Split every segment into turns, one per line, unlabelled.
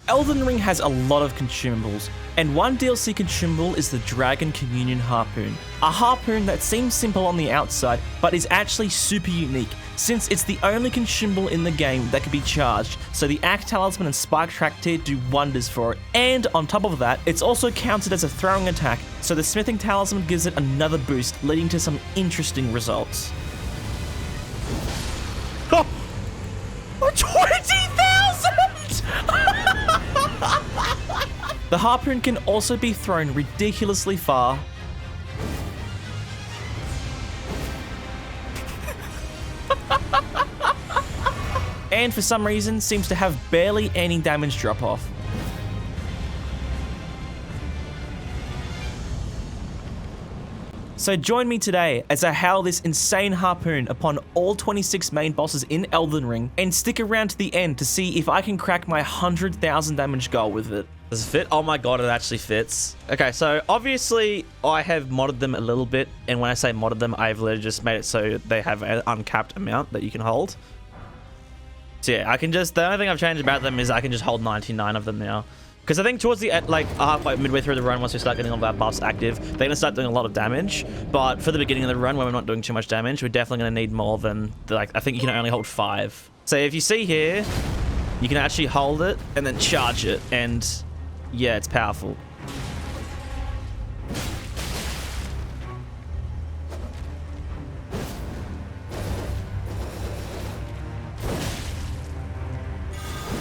Elden Ring has a lot of consumables, and one DLC consumable is the Dragon Communion Harpoon. A harpoon that seems simple on the outside, but is actually super unique, since it's the only consumable in the game that can be charged, so the Axe Talisman and Spike Track tier do wonders for it. And on top of that, it's also counted as a throwing attack, so the Smithing Talisman gives it another boost, leading to some interesting results. Oh! 20,000! The harpoon can also be thrown ridiculously far. And for some reason seems to have barely any damage drop off. So join me today as I hail this insane harpoon upon all 26 main bosses in Elden Ring, and stick around to the end to see if I can crack my 100,000 damage goal with it. Does it fit? Oh my god, it actually fits. Okay, so obviously I have modded them a little bit, and when I say modded them, I've literally just made it so they have an uncapped amount that you can hold. So yeah, I can just, the only thing I've changed about them is I can just hold 99 of them now. Because I think towards the end, like halfway, midway through the run, once we start getting all of our buffs active, they're going to start doing a lot of damage. But for the beginning of the run, when we're not doing too much damage, we're definitely going to need more than, like, I think you can only hold 5. So if you see here, you can actually hold it and then charge it. And yeah, it's powerful.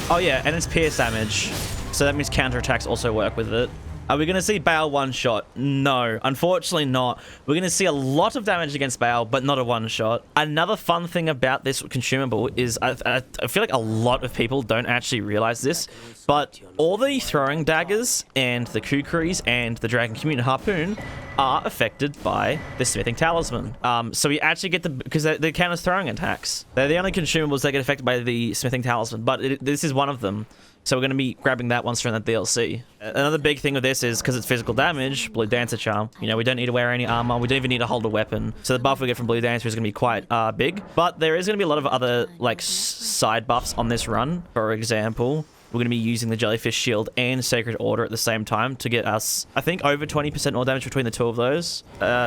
Oh yeah, and it's pierce damage. So that means counterattacks also work with it. Are we going to see Bale one-shot? No, unfortunately not. We're going to see a lot of damage against Bale, but not a one-shot. Another fun thing about this consumable is I feel like a lot of people don't actually realize this, but all the throwing daggers and the kukris and the Dragon Communion Harpoon are affected by the Smithing Talisman. So we actually get the, because they count as throwing attacks. They're the only consumables that get affected by the Smithing Talisman, but this is one of them. So we're going to be grabbing that once we're in that DLC. Another big thing with this is, because it's physical damage, Blue Dancer Charm. You know, we don't need to wear any armor. We don't even need to hold a weapon. So the buff we get from Blue Dancer is going to be quite big. But there is going to be a lot of other, like, side buffs on this run. For example, we're going to be using the Jellyfish Shield and Sacred Order at the same time to get us, I think, over 20% more damage between the two of those.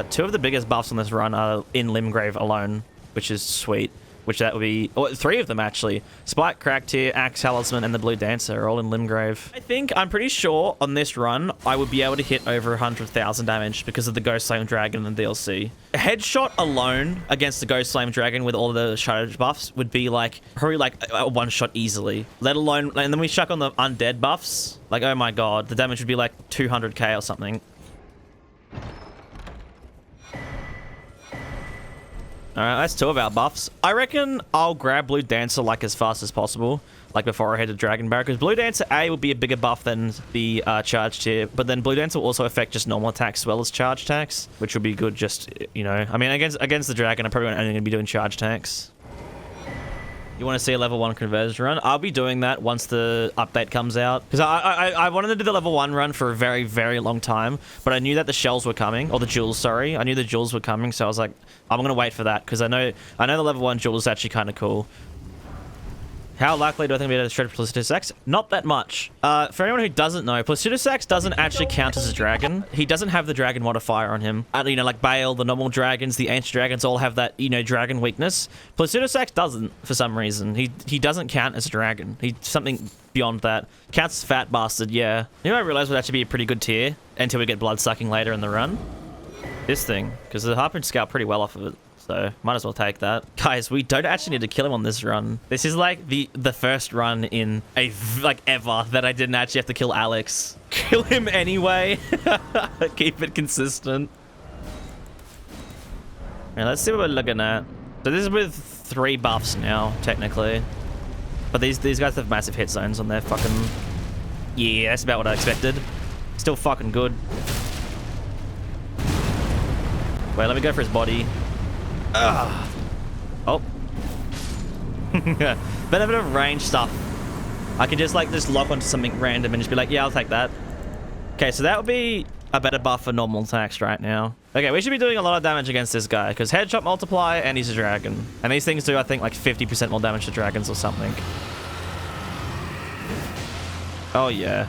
Two of the biggest buffs on this run are in Limgrave alone, which is sweet. Which that would be, or 3 of them actually. Spike, Crack Tier, Axe Talisman, and the Blue Dancer are all in Limgrave. I'm pretty sure on this run, I would be able to hit over 100,000 damage because of the Ghost Flame Dragon and the DLC. A headshot alone against the Ghost Flame Dragon with all the shadow buffs would be like, probably like a one-shot easily. Let alone, and then we chuck on the undead buffs. Like, oh my god, the damage would be like 200k or something. Alright, that's 2 of our buffs. I reckon I'll grab Blue Dancer like as fast as possible, like before I head to Dragon Barrier, because Blue Dancer A will be a bigger buff than the charge tier, but then Blue Dancer will also affect just normal attacks as well as charge attacks, which will be good just, you know, I mean, against the Dragon, I'm probably only going to be doing charge attacks. You want to see a level 1 conversion run? I'll be doing that once the update comes out. Because I wanted to do the level 1 run for a very, very long time. But I knew that the shells were coming. Or the jewels, sorry. I knew the jewels were coming. So I was like, I'm going to wait for that. Because I know the level 1 jewel is actually kind of cool. How likely do I think we'll be able to shred Placidus Axe? Not that much. For anyone who doesn't know, Placidus Axe doesn't actually count as a dragon. He doesn't have the dragon modifier on him. You know, like Bale, the normal dragons, the ancient dragons all have that, you know, dragon weakness. Placidus Axe doesn't, for some reason. He doesn't count as a dragon. He's something beyond that. Counts as Fat Bastard, yeah. You know, I realized would actually be a pretty good tier until we get blood sucking later in the run. This thing, because the Harpoon scaled pretty well off of it. So, might as well take that. Guys, we don't actually need to kill him on this run. This is like the first run in ever that I didn't actually have to kill Alex. Kill him anyway. Keep it consistent. Alright, let's see what we're looking at. So this is with 3 buffs now, technically. But these guys have massive hit zones on their fucking... Yeah, that's about what I expected. Still fucking good. Wait, let me go for his body. Ugh. Oh. Benefit of range stuff. I can just lock onto something random and just be like, yeah, I'll take that. Okay, so that would be a better buff for normal attacks right now. Okay, we should be doing a lot of damage against this guy because headshot multiply and he's a dragon. And these things do, I think, like 50% more damage to dragons or something. Oh, yeah.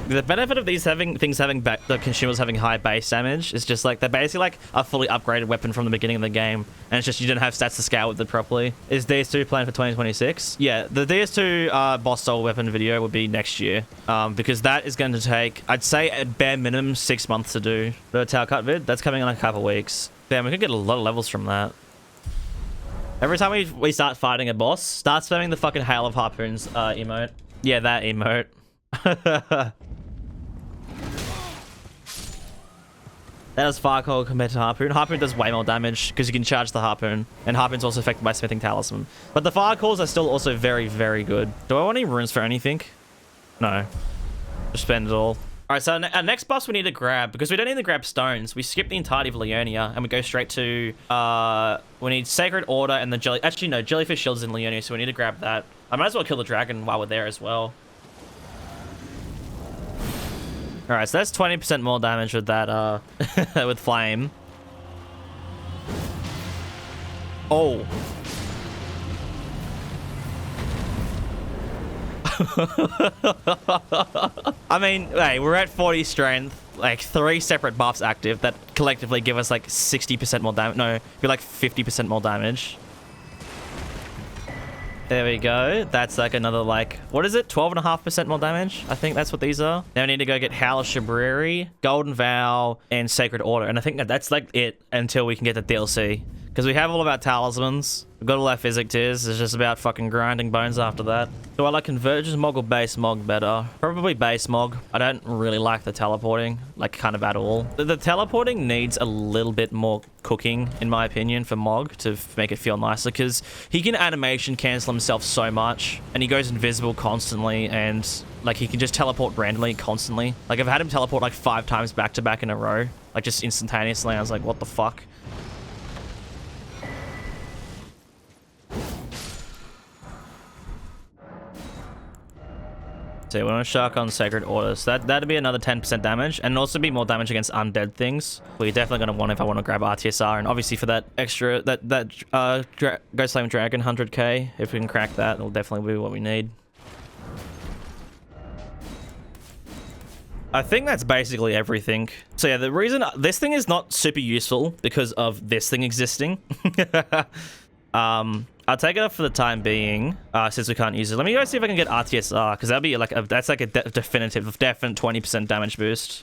The benefit of these having the consumables having high base damage is just like they're basically like a fully upgraded weapon from the beginning of the game, and it's just you don't have stats to scale with it properly. Is DS2 planned for 2026? Yeah, the DS2 boss soul weapon video will be next year, because that is going to take, I'd say at bare minimum, 6 months to do. The tail cut vid, that's coming in a couple weeks. Damn, we could get a lot of levels from that. Every time we start fighting a boss, start spamming the fucking Hail of Harpoons emote. Yeah, that emote. That is far cold compared to Harpoon. Harpoon does way more damage because you can charge the Harpoon, and Harpoon's also affected by Smithing Talisman. But the fire calls are still also very, very good. Do I want any runes for anything? No. Just spend it all. Alright, so our next boss we need to grab, because we don't need to grab stones. We skip the entirety of Leonia, and we go straight to, we need Sacred Order and the Jelly... Actually, no, Jellyfish Shields in Leonia, so we need to grab that. I might as well kill the dragon while we're there as well. Alright, so that's 20% more damage with that, with Flame. Oh. I mean, hey, we're at 40 strength, like 3 separate buffs active that collectively give us like 60% more damage. No, be like 50% more damage. There we go. That's like another, like, what is it? 12.5% more damage? I think that's what these are. Now we need to go get Howl of Shabriri, Golden Vow, and Sacred Order. And I think that's like it until we can get the DLC. Because we have all of our talismans. We've got all our physic tiers. It's just about fucking grinding bones after that. Do I like Convergence Mog or Base Mog better? Probably Base Mog. I don't really like the teleporting, like kind of at all. The teleporting needs a little bit more cooking, in my opinion, for Mog to make it feel nicer, because he can animation cancel himself so much, and he goes invisible constantly, and like he can just teleport randomly constantly. Like I've had him teleport like 5 times back to back in a row, like just instantaneously. I was like, what the fuck? So we want to shark on Sacred Order. So that'd be another 10% damage, and also be more damage against undead things. We're definitely going to want if I want to grab RTSR, and obviously for that extra, Ghost Flame Dragon 100k, if we can crack that, it'll definitely be what we need. I think that's basically everything. So yeah, the reason this thing is not super useful because of this thing existing. I'll take it up for the time being, since we can't use it. Let me go see if I can get RTSR, because that'll be like that's like a definite 20% damage boost.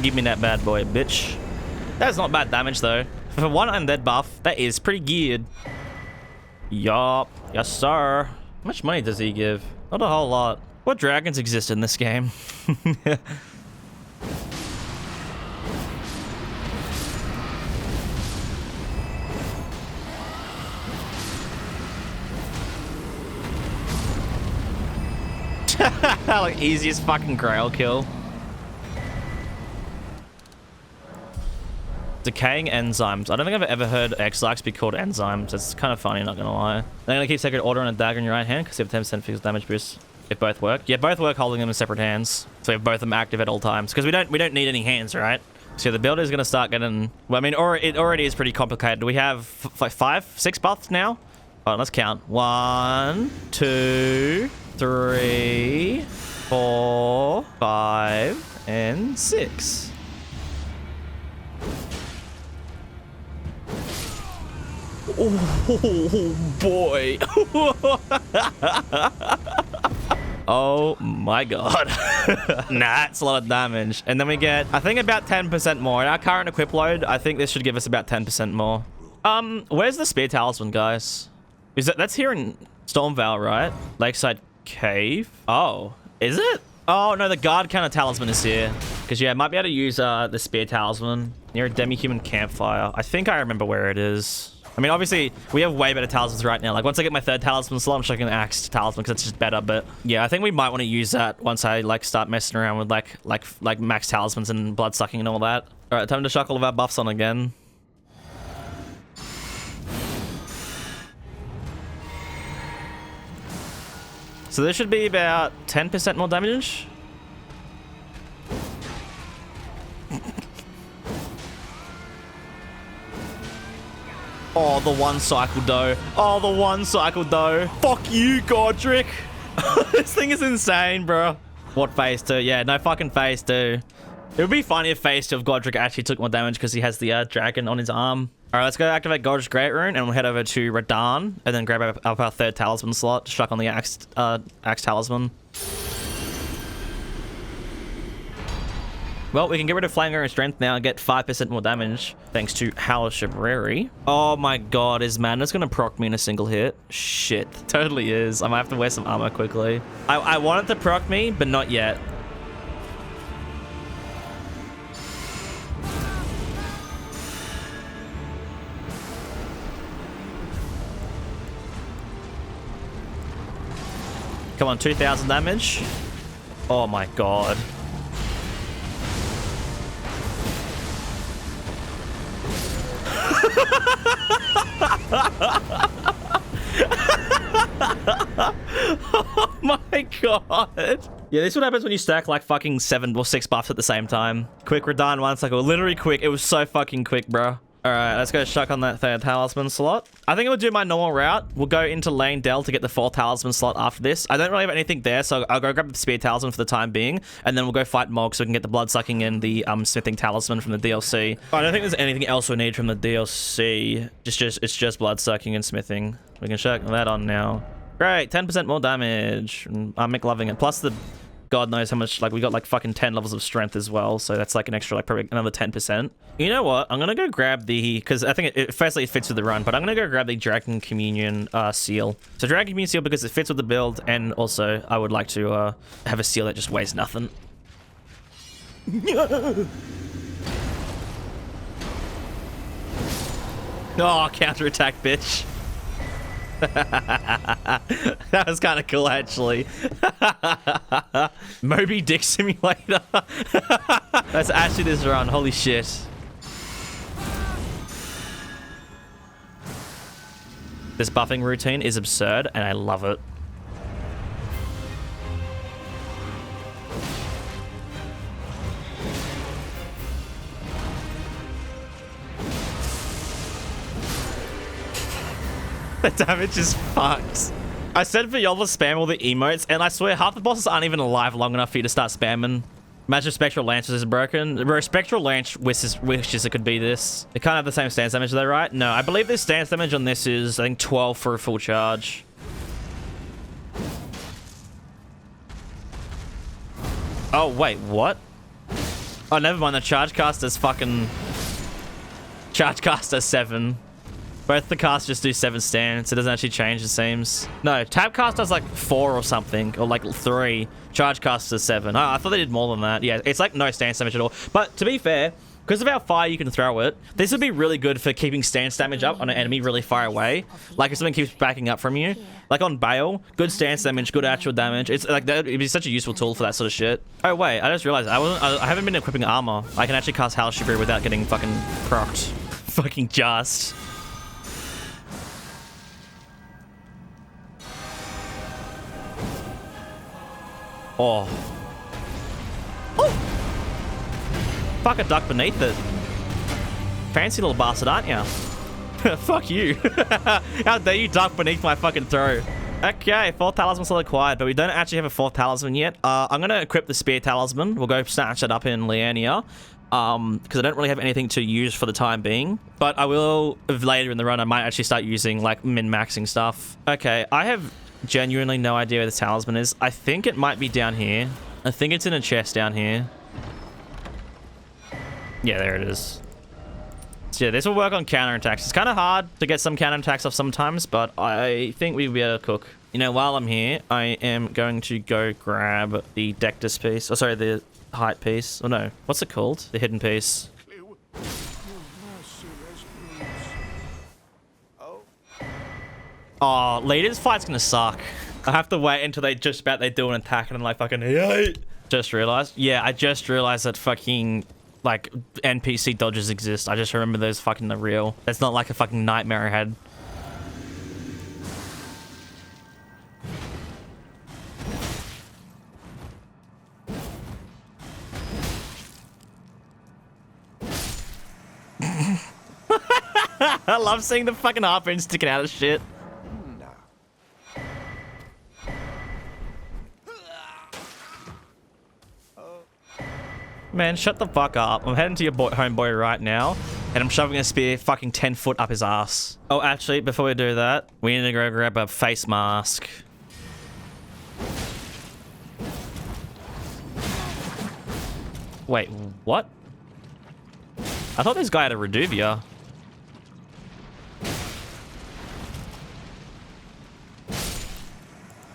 Give me that bad boy, bitch. That's not bad damage though. For one undead buff, that is pretty geared. Yup. Yes, sir. How much money does he give? Not a whole lot. What dragons exist in this game? Like easiest fucking grail kill. Decaying enzymes. I don't think I've ever heard X-Lax be called enzymes. It's kind of funny, not gonna lie. I'm gonna keep Sacred Order and a dagger in your right hand because you have 10% physical damage boost. If both work. Yeah, both work holding them in separate hands. So we have both of them active at all times. Because we don't need any hands, right? So the build is gonna start getting, well, I mean, it already is pretty complicated. We have like 5, 6 buffs now. All right, let's count. 1, 2, 3, 4, 5, and 6. Oh boy. Oh my god. Nah, that's a lot of damage. And then we get, I think, about 10% more. In our current equip load, I think this should give us about 10% more. Where's the Spear Talisman, guys? That's here in Stormvale, right? Lakeside Cave? Oh, is it? Oh no, the guard counter talisman is here. Because yeah, I might be able to use the Spear Talisman near a demi-human campfire. I think I remember where it is. I mean, obviously, we have way better talismans right now. Like, once I get my 3rd talisman slot, I'm chucking the axed talisman because it's just better. But yeah, I think we might want to use that once I like start messing around with like max talismans and blood sucking and all that. All right, time to chuck all of our buffs on again. So this should be about 10% more damage. Oh, the one cycle dough. Oh, the one cycle dough. Fuck you, Godric. This thing is insane, bro. What phase 2? Yeah, no fucking phase 2. It would be funny if phase 2 of Godric actually took more damage because he has the dragon on his arm. All right, let's go activate Godric's Great Rune and we'll head over to Radahn and then grab up our 3rd talisman slot, chuck on the axe talisman. Well, we can get rid of Flanger and Strength now and get 5% more damage thanks to Howl of Chivalry. Oh my god, is Madness gonna proc me in a single hit? Shit, totally is. I might have to wear some armor quickly. I want it to proc me, but not yet. Come on, 2,000 damage. Oh my god. Oh my god. Yeah, this is what happens when you stack like fucking 7 or 6 buffs at the same time. Quick Radahn one cycle. Literally quick. It was so fucking quick, bro. Alright, let's go chuck on that 3rd talisman slot. I think we'll do my normal route. We'll go into Lane Dell to get the 4th talisman slot after this. I don't really have anything there, so I'll go grab the spear talisman for the time being, and then we'll go fight Mog so we can get the blood sucking and the smithing talisman from the DLC. I don't think there's anything else we need from the DLC. It's just blood sucking and smithing. We can check that on now. Great, 10% more damage. I'm loving it. Plus the God knows how much, like, we got like fucking 10 levels of strength as well, so that's like an extra, like, probably another 10%. You know what? I'm gonna go grab the, because I think firstly it fits with the run, but I'm gonna go grab the Dragon Communion seal. So Dragon Communion seal because it fits with the build, and also I would like to have a seal that just weighs nothing. Oh, counterattack, bitch. That was kind of cool, actually. Moby Dick Simulator. That's actually this run. Holy shit. This buffing routine is absurd, and I love it. The damage is fucked. I said for y'all to spam all the emotes, and I swear half the bosses aren't even alive long enough for you to start spamming. Imagine Spectral Lance is broken. Bro, Spectral Lance wishes it could be this. It can't have the same stance damage though, right? No, I believe this stance damage on this is, I think, 12 for a full charge. Oh, wait, what? Oh, never mind. The charge caster's fucking... Charge caster 7. Both the casts just do 7 stands. It doesn't actually change, it seems. No, Tab cast does like 4 or something, or like 3. Charge cast does 7. Oh, I thought they did more than that. Yeah, it's like no stance damage at all. But to be fair, because of how far you can throw it, this would be really good for keeping stance damage up on an enemy really far away. Like if something keeps backing up from you. Like on Bale, good stance damage, good actual damage. It's like that. It'd be such a useful tool for that sort of shit. Oh wait, I just realized I haven't been equipping armor. I can actually cast Howl Chivalry without getting fucking procced. Fucking just. Oh. Oh! Fuck a duck beneath it. Fancy little bastard, aren't ya? Fuck you. How dare you duck beneath my fucking throw. Okay, 4th talisman still acquired, but we don't actually have a 4th talisman yet. I'm gonna equip the spear talisman. We'll go snatch it up in Liania. Because I don't really have anything to use for the time being. But I will, later in the run, I might actually start using, like, min-maxing stuff. Okay, I have genuinely no idea where the talisman is. I think it might be down here. I think it's in a chest down here. Yeah, there it is. So yeah, this will work on counterattacks. It's kind of hard to get some counterattacks off sometimes, but I think we'll be able to cook. You know, while I'm here, I am going to go grab the Dectus piece. Oh, sorry, the height piece. Oh no, what's it called? The hidden piece. Oh, leaders fight's gonna suck. I have to wait until they do an attack and I'm like fucking yay. Just realized. Yeah, I just realized that fucking like NPC dodges exist. I just remember those fucking are real. It's not like a fucking nightmare I had. I love seeing the fucking harpoon sticking out of shit. Man, shut the fuck up. I'm heading to your homeboy right now, and I'm shoving a spear fucking 10 foot up his ass. Oh, actually, before we do that, we need to go grab a face mask. Wait, what? I thought this guy had a Reduvia.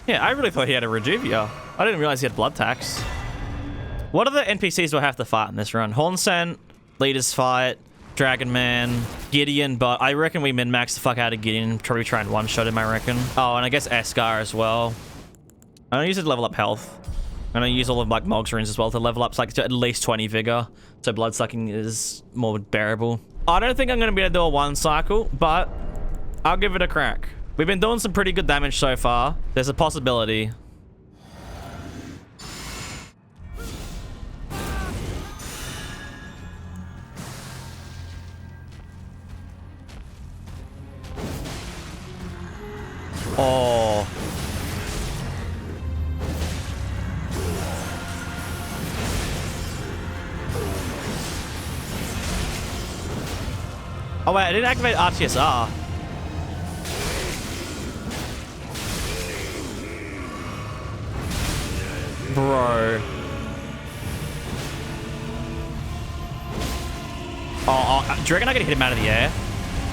Yeah, I really thought he had a Reduvia. I didn't realize he had blood tax. What other NPCs do I have to fight in this run? Hornsent, Leaders Fight, Dragon Man, Gideon, but I reckon we min-max the fuck out of Gideon. Probably try and one-shot him, I reckon. Oh, and I guess Eskar as well. I'm gonna use it to level up health. I'm gonna use all of like Mog's runes as well to level up like to at least 20 vigor. So blood sucking is more bearable. I don't think I'm gonna be able to do a one cycle, but I'll give it a crack. We've been doing some pretty good damage so far. There's a possibility. Oh. Oh wait, I didn't activate RTSR. Bro. Oh, do you reckon I can hit him out of the air?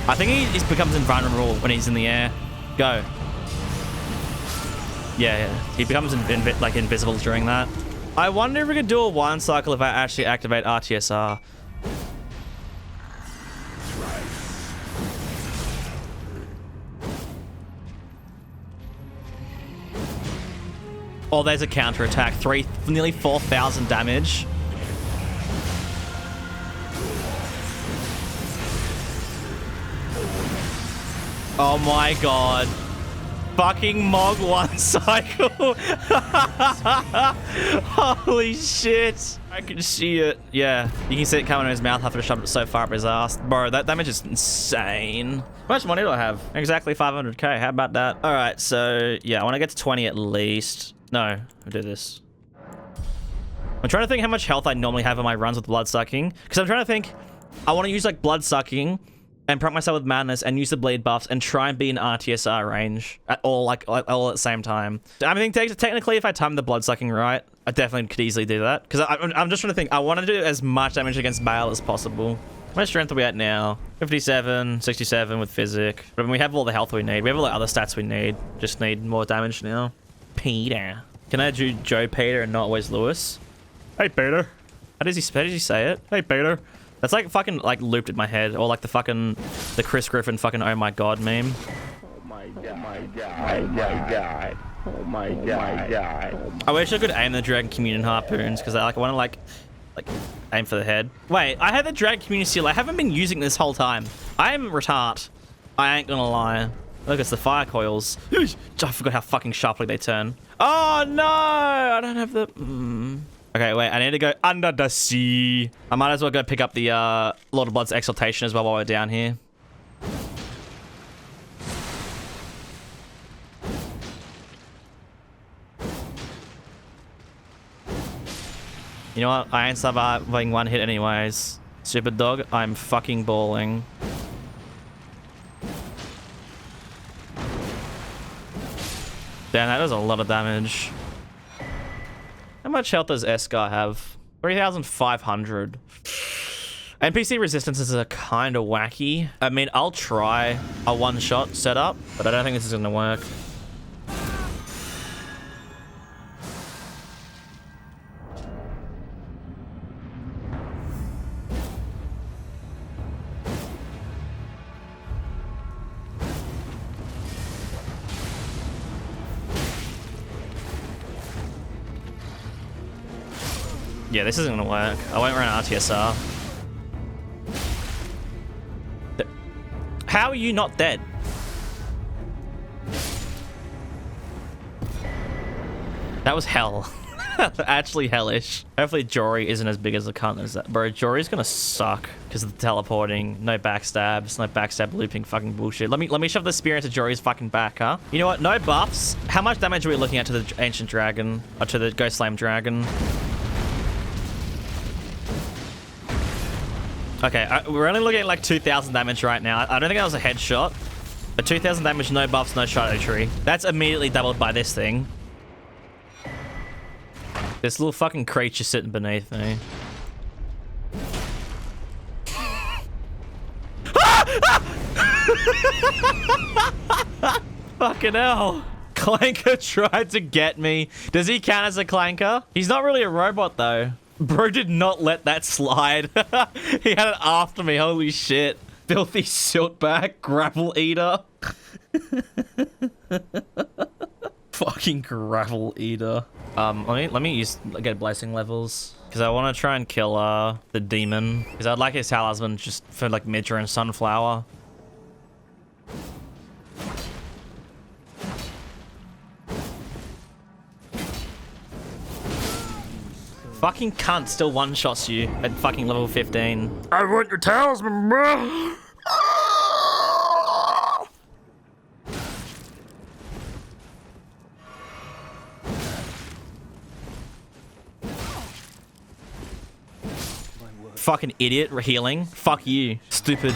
I think he becomes invulnerable when he's in the air. Go. Yeah, he becomes like invisible during that. I wonder if we could do a one cycle if I actually activate RTSR. Oh, there's a counter attack. Nearly 4,000 damage. Oh my god. Fucking Mog one cycle. Holy shit. I can see it. Yeah, you can see it coming in his mouth after I shoved it so far up his ass. Bro, that damage is insane. How much money do I have? Exactly 500k. How about that? All right, so yeah, I want to get to 20 at least. No, I'll do this. I'm trying to think how much health I normally have in my runs with blood sucking. Because I'm trying to think, I want to use like blood sucking and proc myself with madness and use the bleed buffs and try and be in RTSR range at all, all at the same time. I mean, technically, if I time the blood sucking right, I definitely could easily do that. Because I'm just trying to think, I want to do as much damage against Bale as possible. How much strength are we at now? 57, 67 with physic. But we have all the health we need. We have all the other stats we need. Just need more damage now. Peter. Can I do Joe Peter and not always Lewis? Hey, Peter. How does he say it? Hey, Peter. That's like fucking like looped in my head, or like the Chris Griffin fucking oh my god meme. Oh my god, oh my god, oh my god. I wish I could aim the Dragon Communion harpoons because I want to like aim for the head. Wait, I had the Dragon Communion seal. I haven't been using this whole time. I am retard. I ain't gonna lie. Look, it's the fire coils. I forgot how fucking sharply they turn. Oh no! I don't have the. Okay, wait, I need to go under the sea. I might as well go pick up the Lord of Blood's Exaltation as well while we're down here. You know what? I ain't surviving one hit anyways. Super dog, I'm fucking balling. Damn, that does a lot of damage. How much health does Eskar have? 3,500. NPC resistances are kind of wacky. I mean, I'll try a one-shot setup, but I don't think this is going to work. Yeah, this isn't gonna work. I won't run RTSR. How are you not dead? That was hell. Actually hellish. Hopefully Jory isn't as big as a cunt as that. Bro, Jory's gonna suck because of the teleporting. No backstabs. No backstab looping fucking bullshit. Let me shove the spear into Jory's fucking back, huh? You know what? No buffs. How much damage are we looking at to the ancient dragon? Or to the ghost flame dragon? Okay, we're only looking at like 2,000 damage right now. I don't think that was a headshot. But 2,000 damage, no buffs, no shadow tree. That's immediately doubled by this thing. This little fucking creature sitting beneath me. Fucking hell. Clanker tried to get me. Does he count as a clanker? He's not really a robot though. Bro did not let that slide. He had it after me. Holy shit. Filthy siltback gravel eater. Fucking gravel eater. Let me get blessing levels because I want to try and kill the demon because I'd like his talisman just for like Midra and Sunflower. Fucking cunt still one-shots you at fucking level 15. I want your talisman, bro. Fucking idiot, healing. Fuck you, stupid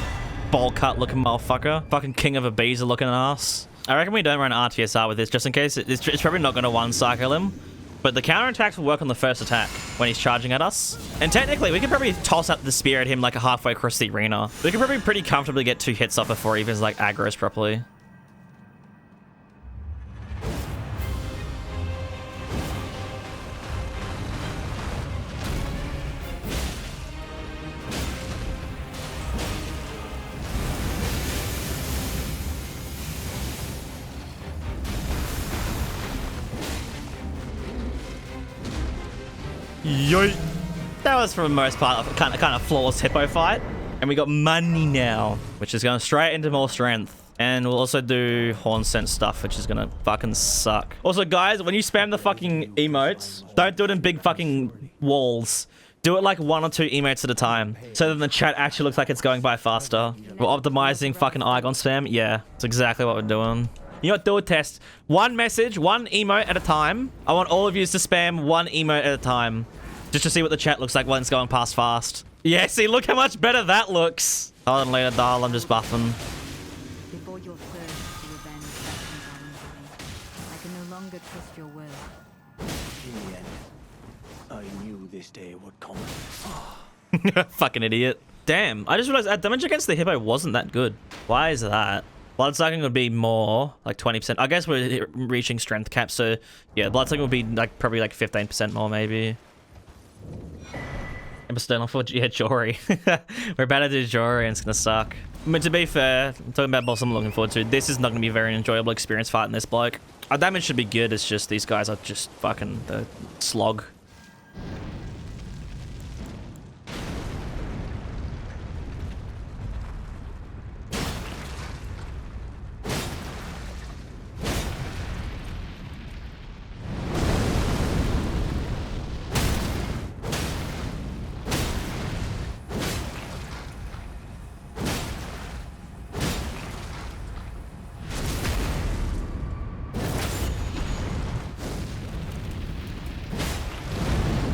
bowl cut looking motherfucker. Fucking king of a bees looking ass. I reckon we don't run RTSR with this just in case. It's probably not going to one-cycle him. But the counterattacks will work on the first attack when he's charging at us. And technically, we could probably toss out the spear at him like halfway across the arena. We could probably pretty comfortably get 2 hits off before he even like aggro's properly. Yoink. That was for the most part a kind of flawless hippo fight. And we got money now, which is going straight into more strength. And we'll also do horn scent stuff, which is gonna fucking suck. Also, guys, when you spam the fucking emotes, don't do it in big fucking walls. Do it like 1 or 2 emotes at a time. So then the chat actually looks like it's going by faster. We're optimizing fucking icon spam. Yeah, that's exactly what we're doing. You know what? Do a test. 1 message, 1 emote at a time. I want all of you to spam 1 emote at a time. Just to see what the chat looks like when it's going past fast. Yeah, see, look how much better that looks. Hold on later, doll. I'm just buffing.
Before your thirst for revenge beckons on me, I can no longer trust your will.
In the end, I knew this day would come.
Fucking idiot. Damn, I just realized our damage against the hippo wasn't that good. Why is that? Blood sucking would be more, like 20%. I guess we're reaching strength cap, so yeah, blood sucking would be like probably like 15% more maybe. Stone off, yeah, Jory. We're about to do Jory and it's gonna suck. But to be fair, I'm talking about boss I'm looking forward to. This is not gonna be a very enjoyable experience fighting this bloke. Our damage should be good, it's just these guys are just fucking the slog.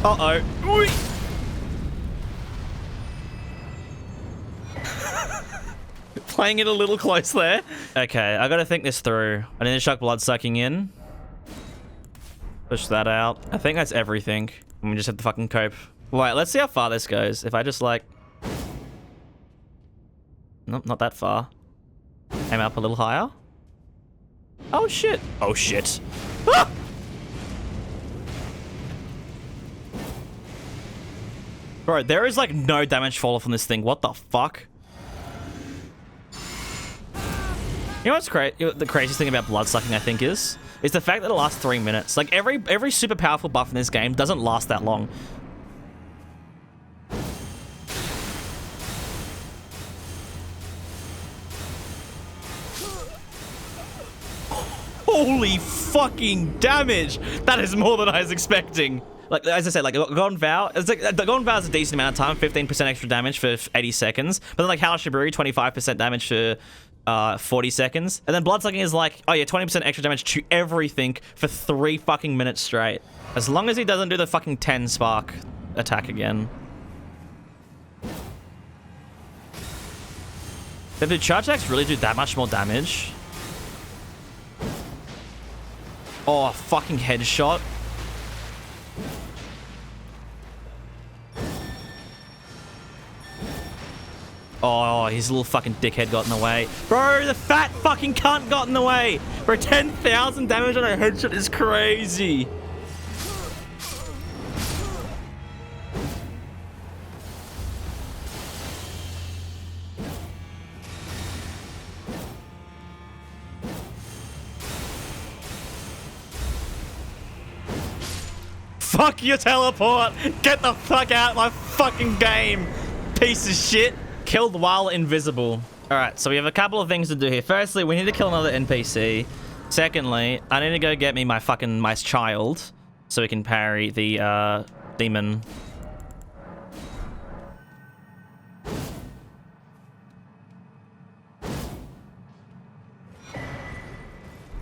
Uh-oh. Playing it a little close there. Okay, I gotta think this through. I need to chuck blood sucking in. Push that out. I think that's everything. And we just have to fucking cope. Wait, let's see how far this goes. If I just like... Nope, not that far. Aim up a little higher. Oh shit. Oh shit. Ah! Bro, there is like no damage fall off on this thing. What the fuck? You know what's the craziest thing about blood sucking, I think, is the fact that it lasts 3 minutes. Like every super powerful buff in this game doesn't last that long. Holy fucking damage! That is more than I was expecting. Like, as I said, like, Golden Vow, it's like, the Golden Vow is a decent amount of time, 15% extra damage for 80 seconds. But then, like, Halashiburi, 25% damage for 40 seconds. And then Bloodsucking is like, oh yeah, 20% extra damage to everything for 3 fucking minutes straight. As long as he doesn't do the fucking 10 spark attack again. Did the charge attacks really do that much more damage? Oh, fucking headshot. Oh, his little fucking dickhead got in the way. Bro, the fat fucking cunt got in the way. Bro, 10,000 damage on a headshot is crazy. Fuck your teleport! Get the fuck out of my fucking game! Piece of shit! Killed while invisible. Alright, so we have a couple of things to do here. Firstly, we need to kill another NPC. Secondly, I need to go get me my fucking mice child so we can parry the demon.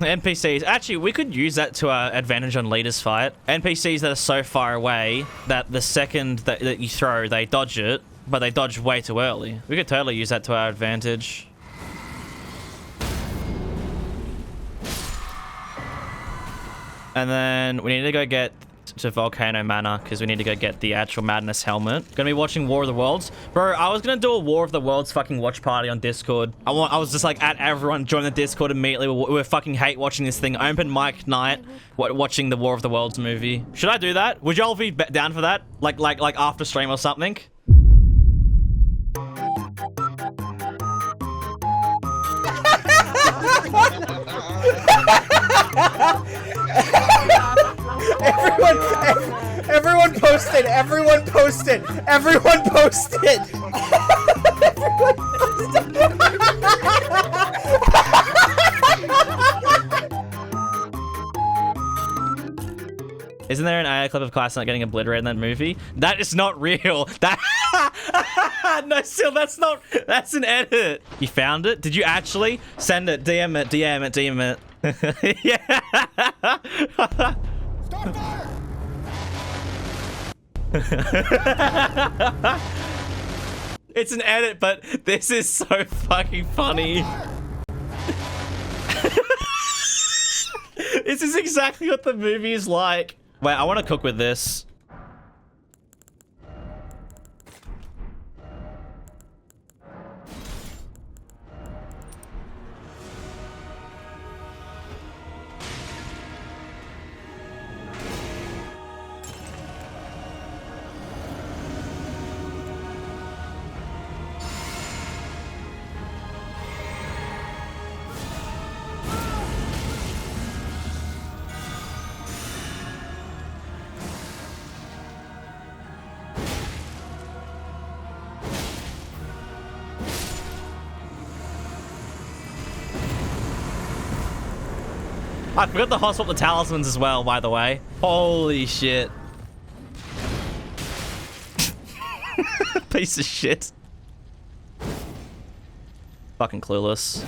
NPCs. Actually, we could use that to our advantage on leaders fight. NPCs that are so far away that the second that you throw, they dodge it, but they dodge way too early. We could totally use that to our advantage. And then we need to go get to Volcano Manor because we need to go get the actual Madness helmet. Gonna be watching War of the Worlds. Bro, I was gonna do a War of the Worlds fucking watch party on Discord. I was just like at everyone, join the Discord immediately. We fucking hate watching this thing. Open mic night, watching the War of the Worlds movie. Should I do that? Would y'all be down for that? Like after stream or something?
Everyone posted. Everyone posted. Everyone posted.
Isn't there an AI clip of Class not getting obliterated in that movie? That is not real. That no, still that's not. That's an edit. You found it? Did you actually send it? DM it. DM it. DM it. Yeah.
Start fire!
It's an edit, but this is so fucking funny. This is exactly what the movie is like. Wait, I want to cook with this. I forgot to hot swap the talismans as well, by the way. Holy shit. Piece of shit. Fucking clueless.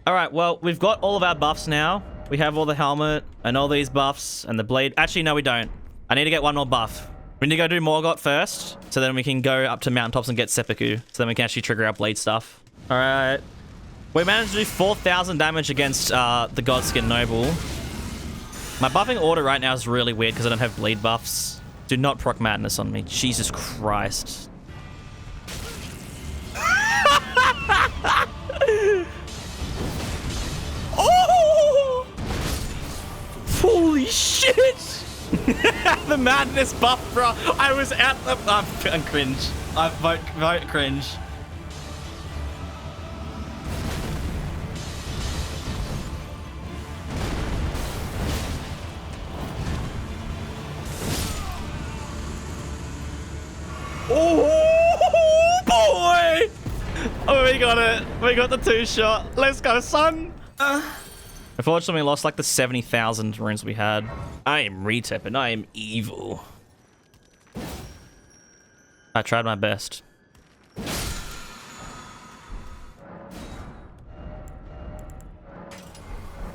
Alright, well, we've got all of our buffs now. We have all the helmet and all these buffs and the blade. Actually, no, we don't. I need to get one more buff. We need to go do Morgott first, so then we can go up to mountaintops and get Seppuku, so then we can actually trigger our blade stuff. Alright. We managed to do 4,000 damage against the Godskin Noble. My buffing order right now is really weird because I don't have bleed buffs. Do not proc madness on me. Jesus Christ. Oh! Holy shit! The madness buff, bro. I was at the... I'm cringe. I vote cringe. Oh boy! Oh, we got it. We got the 2-shot. Let's go, son. Unfortunately, we lost like the 70,000 runes we had. I am retipping. I am evil. I tried my best.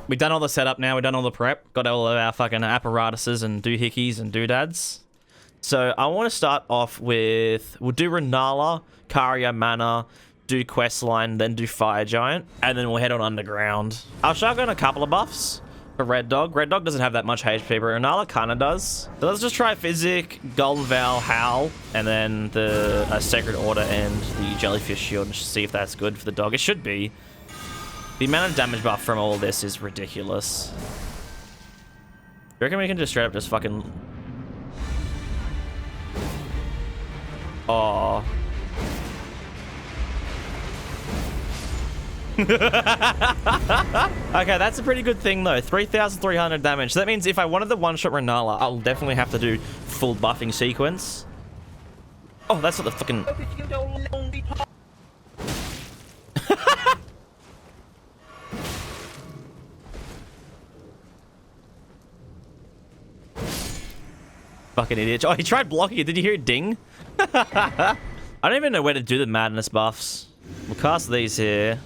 We've done all the setup now. We've done all the prep. Got all of our fucking apparatuses and doohickeys and doodads. So I want to start off with... We'll do Renala, Karia Mana, do Questline, then do Fire Giant, and then we'll head on Underground. I'll shotgun a couple of buffs for Red Dog. Red Dog doesn't have that much HP, but Renala kind of does. So let's just try Physic, Golden Vow, Howl, and then the Sacred Order and the Jellyfish Shield, and just see if that's good for the dog. It should be. The amount of damage buff from all this is ridiculous. You reckon we can just straight up just fucking... Oh. Okay, that's a pretty good thing though. 3,300 damage. So that means if I wanted the one-shot Renala, I'll definitely have to do full buffing sequence. Oh, that's not the fucking... Fucking idiot. Oh, he tried blocking it. Did you hear it ding? I don't even know where to do the madness buffs. We'll cast these here.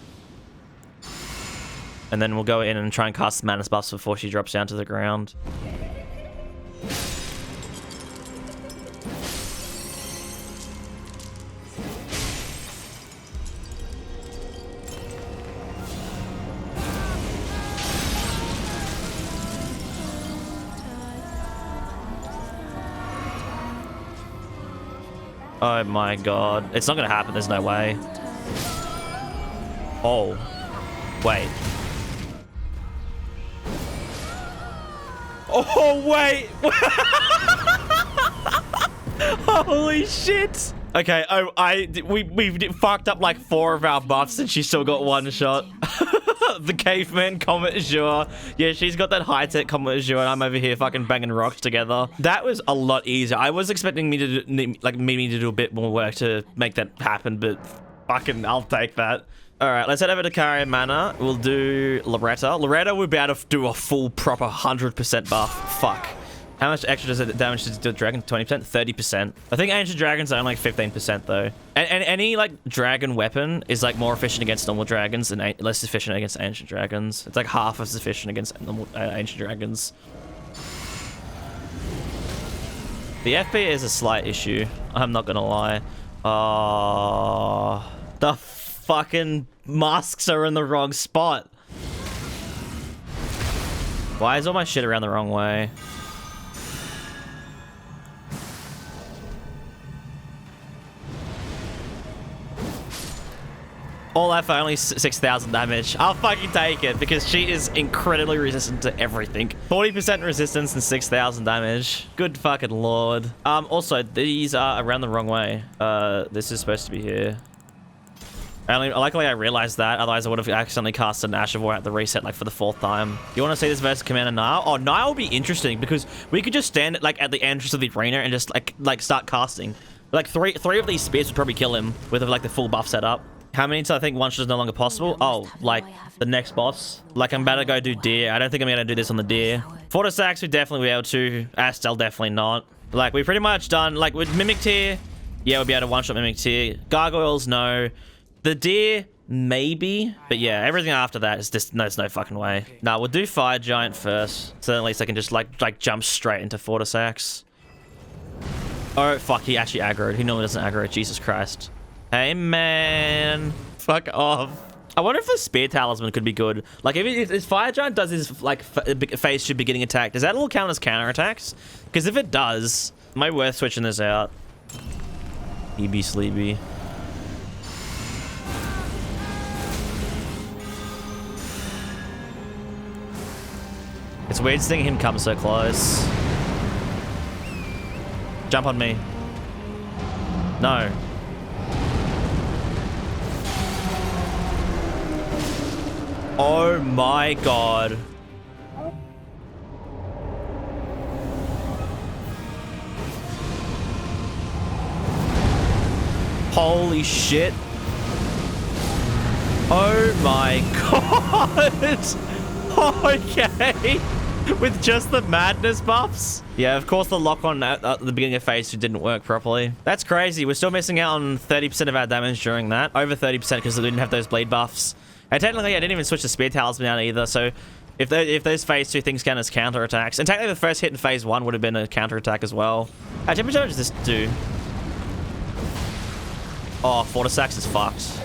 And then we'll go in and try and cast the madness buffs before she drops down to the ground. Oh my god. It's not gonna happen, there's no way. Oh. Wait. Oh, wait! Holy shit! Okay, we fucked up like 4 of our buffs and she still got 1 shot. The caveman Comet Azure. Yeah, she's got that high-tech Comet Azure and I'm over here fucking banging rocks together. That was a lot easier. I was expecting me to do, like, me to do a bit more work to make that happen, but fucking I'll take that. Alright, let's head over to Karia Mana. We'll do Loretta. Loretta will be able to do a full proper 100% buff. Fuck. How much extra does it damage to the dragon? 20%? 30%. I think ancient dragons are only like 15% though. And any like dragon weapon is like more efficient against normal dragons and less efficient against ancient dragons. It's like half as efficient against normal ancient dragons. The FP is a slight issue. I'm not gonna lie. The fucking masks are in the wrong spot. Why is all my shit around the wrong way? All that for only 6,000 damage. I'll fucking take it because she is incredibly resistant to everything. 40% resistance and 6,000 damage. Good fucking lord. Also, these are around the wrong way. This is supposed to be here. Luckily, I realized that. Otherwise, I would have accidentally cast an Ash of War at the reset, like, for the 4th time. You want to see this versus Commander Nile? Oh, Nile will be interesting because we could just stand, like, at the entrance of the arena and just, like start casting. Like, three of these spears would probably kill him with, like, the full buff setup. How many times I think one shot is no longer possible? Oh, like, the next boss. Like, I'm about to go do Deer. I don't think I'm going to do this on the Deer. Fortisax, we definitely be able to. Astel, definitely not. Like, we've pretty much done, like, with Mimic Tier, yeah, we'll be able to one-shot Mimic Tier. Gargoyles, no. The Deer, maybe. But yeah, everything after that is just, no, there's no fucking way. Nah, we'll do Fire Giant first. So at least I can just, like jump straight into Fortisax. Oh, fuck, he actually aggroed. He normally doesn't aggro. Jesus Christ. Hey, man. Fuck off. I wonder if the Spear Talisman could be good. Like, if Fire Giant does his, like, phase should be getting attacked, does that all count as counterattacks? Because if it does, am I worth switching this out? EB Sleepy. It's weird seeing him come so close. Jump on me. No. Oh my god. Holy shit. Oh my god. Okay. With just the madness buffs? Yeah, of course the lock-on at the beginning of phase 2 didn't work properly. That's crazy. We're still missing out on 30% of our damage during that. Over 30% because we didn't have those bleed buffs. And technically, I didn't even switch the spear talisman out either, so if those phase 2 things count as counter-attacks, and technically the first hit in phase 1 would have been a counter-attack as well. How much damage does this do? Oh, Fortisax is fucked.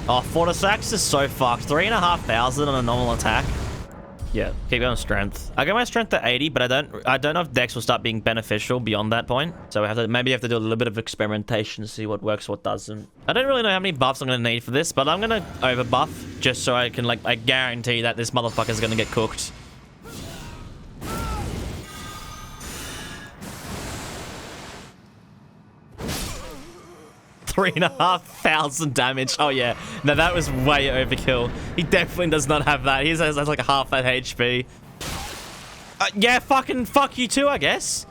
Oh, Fortisax is so fucked. 3,500 on a normal attack. Yeah, keep going strength. I got my strength at 80, but I don't know if Dex will start being beneficial beyond that point. So maybe have to do a little bit of experimentation to see what works, what doesn't. I don't really know how many buffs I'm gonna need for this, but I'm gonna over buff just so I can I guarantee that this motherfucker's gonna get cooked. $3,500 damage. Oh yeah, no, that was way overkill. He definitely does not have that. He has like half that HP. Yeah, fucking fuck you too, I guess.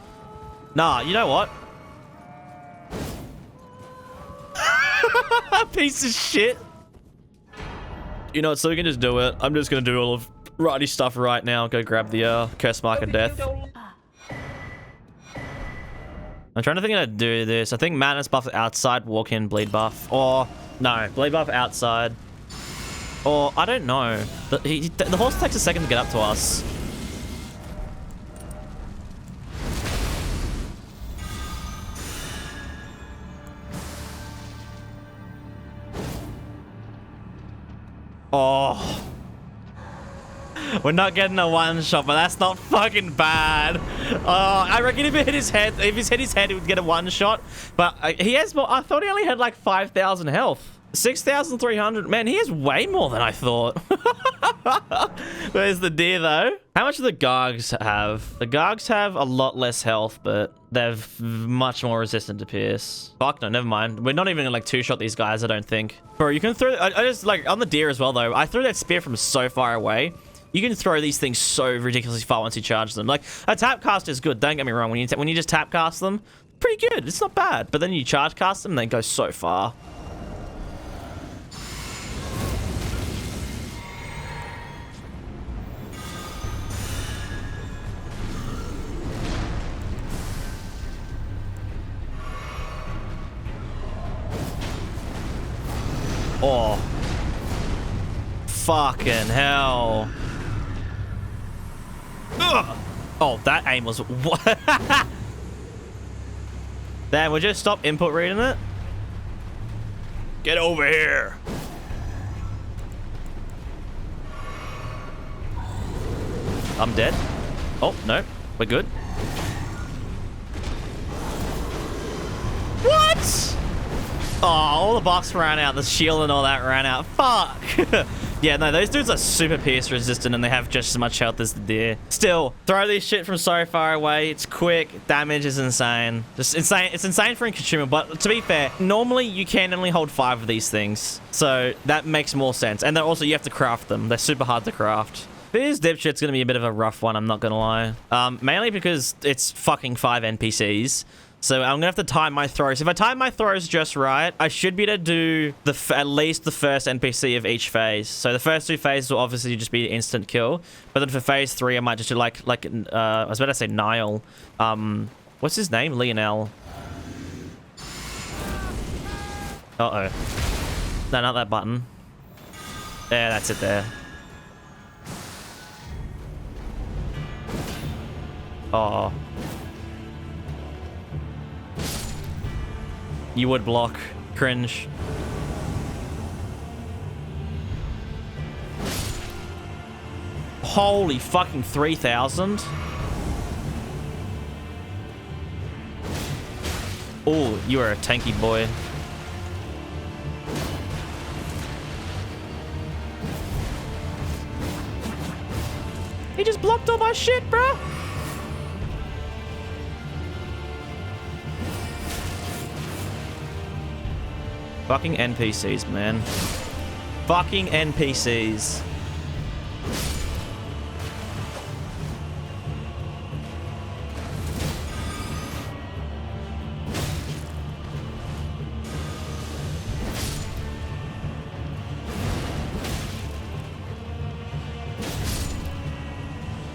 Nah, you know what? Piece of shit. You know what? So we can just do it. I'm just gonna do all of righty stuff right now. Go grab the curse mark of death. I'm trying to think how to do this. I think madness buff outside, walk in, bleed buff. Or, no, bleed buff outside. Or, I don't know. The horse takes a second to get up to us. Oh. We're not getting a one shot, but that's not fucking bad. I reckon if it hit his head, if he hit his head, he would get a one shot. But he has more. I thought he only had like 5,000 health. 6,300. Man, he has way more than I thought. Where's the deer though? How much do the Gargs have? The Gargs have a lot less health, but they're much more resistant to pierce. Fuck no, never mind. We're not even gonna like two-shot these guys, I don't think. Bro, you can throw. I just like on the deer as well though. I threw that spear from so far away. You can throw these things so ridiculously far once you charge them. Like, a tap cast is good, don't get me wrong. When you just tap cast them, pretty good. It's not bad. But then you charge cast them, they go so far. Oh. Fucking hell. Ugh. Oh, that aim was... What? Damn, would you stop input reading it? Get over here. I'm dead. Oh, no. We're good. What? Oh, all the buffs ran out. The shield and all that ran out. Fuck. Yeah, no, those dudes are super pierce resistant and they have just as much health as the deer. Still, throw this shit from so far away. It's quick. Damage is insane. Just insane. It's insane for a consumable, but to be fair, normally you can only hold 5 of these things. So that makes more sense. And then also you have to craft them. They're super hard to craft. This dipshit's gonna be a bit of a rough one, I'm not gonna lie. Mainly because it's fucking 5 NPCs. So I'm gonna have to time my throws. If I time my throws just right, I should be able to do at least the first NPC of each phase. So the first 2 phases will obviously just be instant kill. But then for phase 3, I might just do I was about to say Niall. What's his name? Lionel. Uh-oh. No, not that button. Yeah, that's it there. Oh. You would block. Cringe. Holy fucking 3,000. Oh, you are a tanky boy. He just blocked all my shit, bro. Fucking NPCs, man. Fucking NPCs.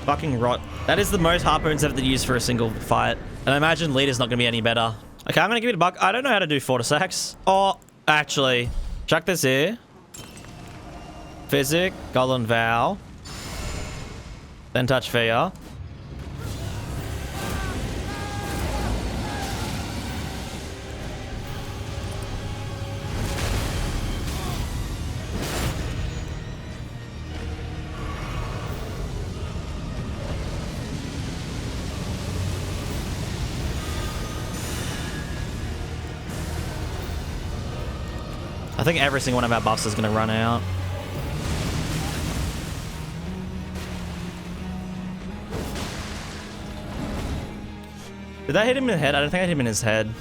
Fucking rot. That is the most harpoons ever used for a single fight. And I imagine leader's not going to be any better. Okay, I'm going to give it a buck. I don't know how to do fortisax. Oh, actually. Chuck this here. Physic, Golden Vow. Then touch fear. I think every single one of our buffs is going to run out. Did that hit him in the head? I don't think I hit him in his head.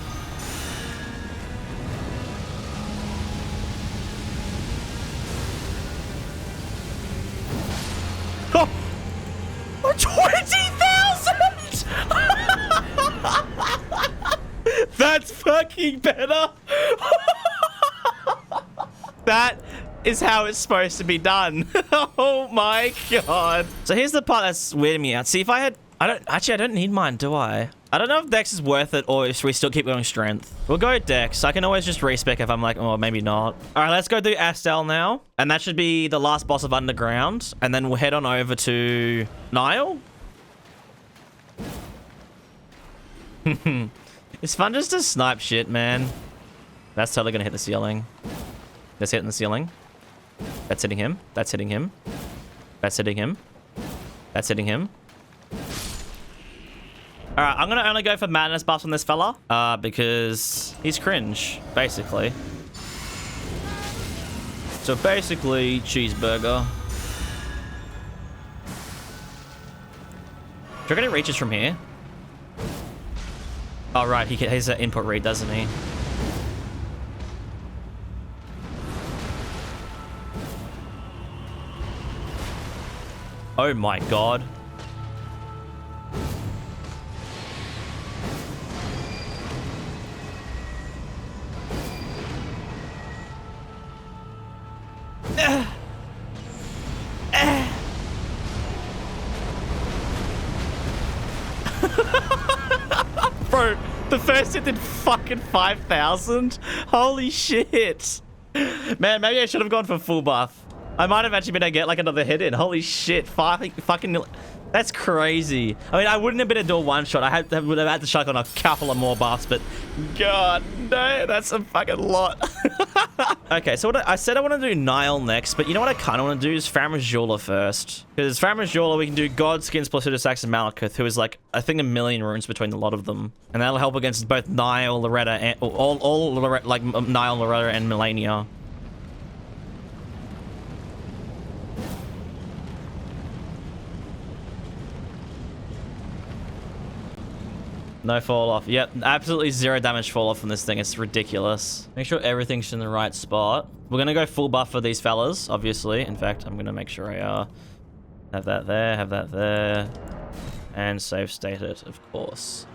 Oh! 20,000! That's fucking better! That is how it's supposed to be done. Oh my god. So here's the part that's weirding me out. See, if I had... I don't need mine, do I? I don't know if Dex is worth it or if we still keep going strength. We'll go Dex. I can always just respec if I'm like, oh, maybe not. All right, let's go do Astel now. And that should be the last boss of Underground. And then we'll head on over to Nile. It's fun just to snipe shit, man. That's totally gonna hit the ceiling. That's hitting the ceiling. That's hitting him. That's hitting him. That's hitting him. That's hitting him. All right, I'm gonna only go for madness buffs on this fella, because he's cringe, basically. So basically, cheeseburger. Do you reckon it reaches from here? Oh right, he has an input read, doesn't he? Oh my god. Bro, the first hit did fucking 5,000. Holy shit. Man, maybe I should have gone for full buff. I might have actually been able to get like another hit in. Holy shit. Fucking... That's crazy. I mean, I wouldn't have been able to do a one-shot. I would have had to chuck on a couple of more buffs, but... God, no, that's a fucking lot. Okay, so I said I want to do Nile next, but you know what I kind of want to do is Faramajula first. Because Faramajula, we can do Godskins, Placidusax, and Malekith, who is like, I think, 1,000,000 runes between a lot of them. And that'll help against both Nile, Loretta, and... all Loretta, like, Nile, Loretta, and Melania. No fall off. Yep, absolutely 0 damage fall off from this thing. It's ridiculous. Make sure everything's in the right spot. We're gonna go full buff for these fellas, obviously. In fact, I'm gonna make sure I have that there, and save state it, of course.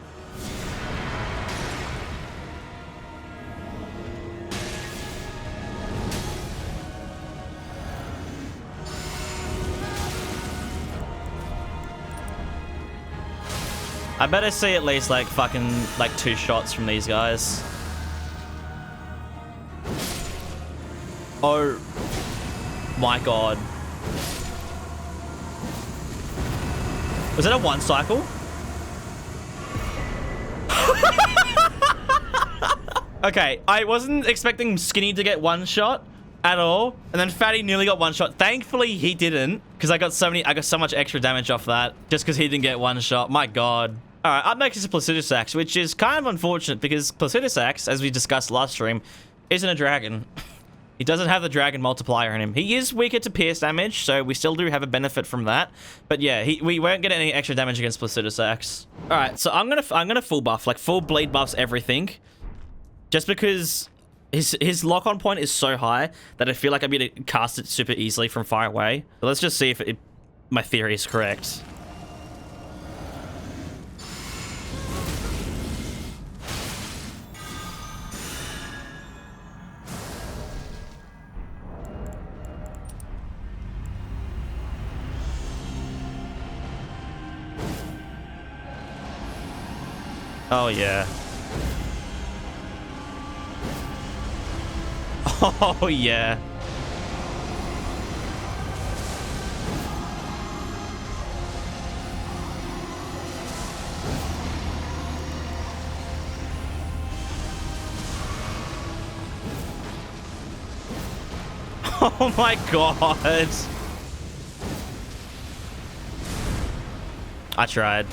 I better see at least like fucking like 2 shots from these guys. Oh my god. Was that a 1 cycle? Okay, I wasn't expecting Skinny to get 1 shot at all, and then Fatty nearly got 1 shot. Thankfully he didn't, because I got so much extra damage off that just because he didn't get 1 shot. My god. All right, up next is Placidusax, which is kind of unfortunate because Placidusax, as we discussed last stream, isn't a dragon. He doesn't have the dragon multiplier in him. He is weaker to pierce damage, so we still do have a benefit from that. But yeah, we won't get any extra damage against Placidusax. All right, so I'm gonna full buff, like full bleed buffs everything, just because his lock-on point is so high that I feel like I'm gonna cast it super easily from far away. But let's just see if my theory is correct. Oh, yeah. Oh, yeah. Oh my god. I tried.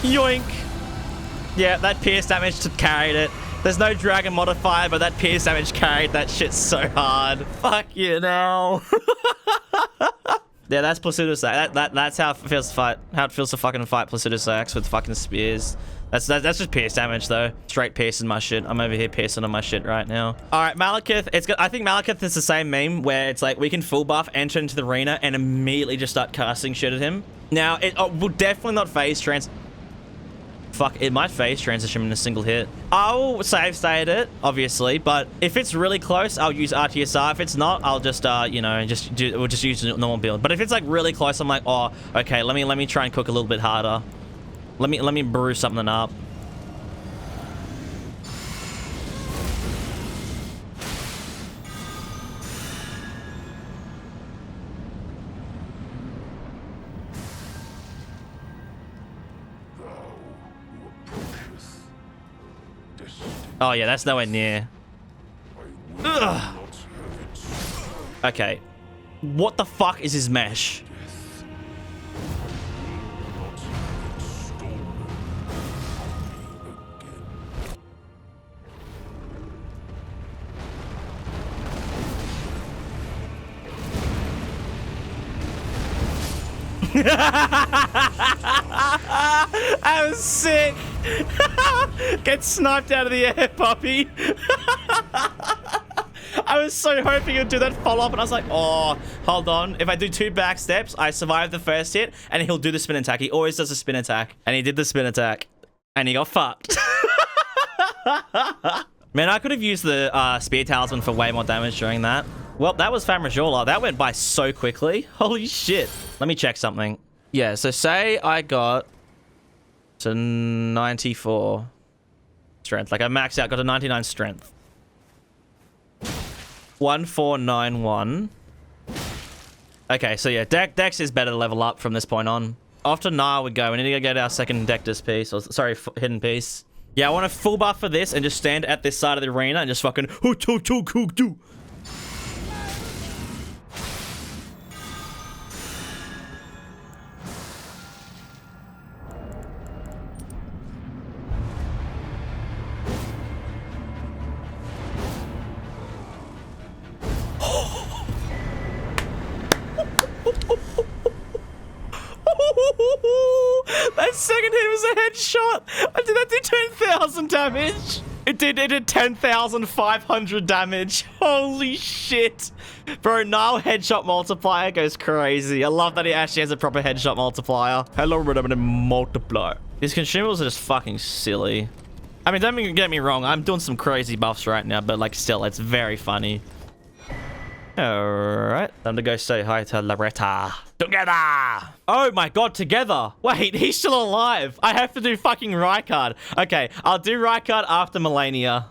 Yoink. Yeah, that pierce damage carried it. There's no dragon modifier, but that pierce damage carried that shit so hard. Fuck you now. Yeah, that's Placido Sax. That's how it feels to fight. How it feels to fucking fight Placido Sax with fucking spears. That's just pierce damage though. Straight piercing my shit. I'm over here piercing on my shit right now. All right, Malekith. I think Malekith is the same meme where it's like we can full buff, enter into the arena, and immediately just start casting shit at him. Now it will definitely not phase trans. Fuck, it might phase transition in a single hit. I'll save state it, obviously, but if it's really close, I'll use RTSR. If it's not, I'll just, you know, we'll just use a normal build. But if it's like really close, I'm like, oh, okay, let me try and cook a little bit harder. Let me brew something up. Oh yeah, that's nowhere near. Ugh. Okay. What the fuck is his mesh? I was sick. Get sniped out of the air, puppy. I was so hoping he'd do that follow-up, and I was like, oh, hold on. If I do 2 back steps, I survive the first hit, and he'll do the spin attack. He always does a spin attack. And he did the spin attack. And he got fucked. Man, I could have used the Spear Talisman for way more damage during that. Well, that was Famrajola. That went by so quickly. Holy shit. Let me check something. Yeah, so say I got to 94 strength. Like I maxed out, got a 99 strength. 1491. Okay, so yeah, Dex is better to level up from this point on. After Nile we go. We need to go get our second Dectus piece. Or, sorry, hidden piece. Yeah, I want a full buff for this and just stand at this side of the arena and just fucking... That second hit was a headshot. I did that do 10,000 damage. It did 10,500 damage. Holy shit. Bro, Nile headshot multiplier goes crazy. I love that he actually has a proper headshot multiplier. Hello, random multiplier. These consumables are just fucking silly. I mean, don't get me wrong. I'm doing some crazy buffs right now, but like still, it's very funny. Alright, time to go say hi to Loretta. Together! Oh my god, together! Wait, he's still alive! I have to do fucking Rykard. Okay, I'll do Rykard after Melania.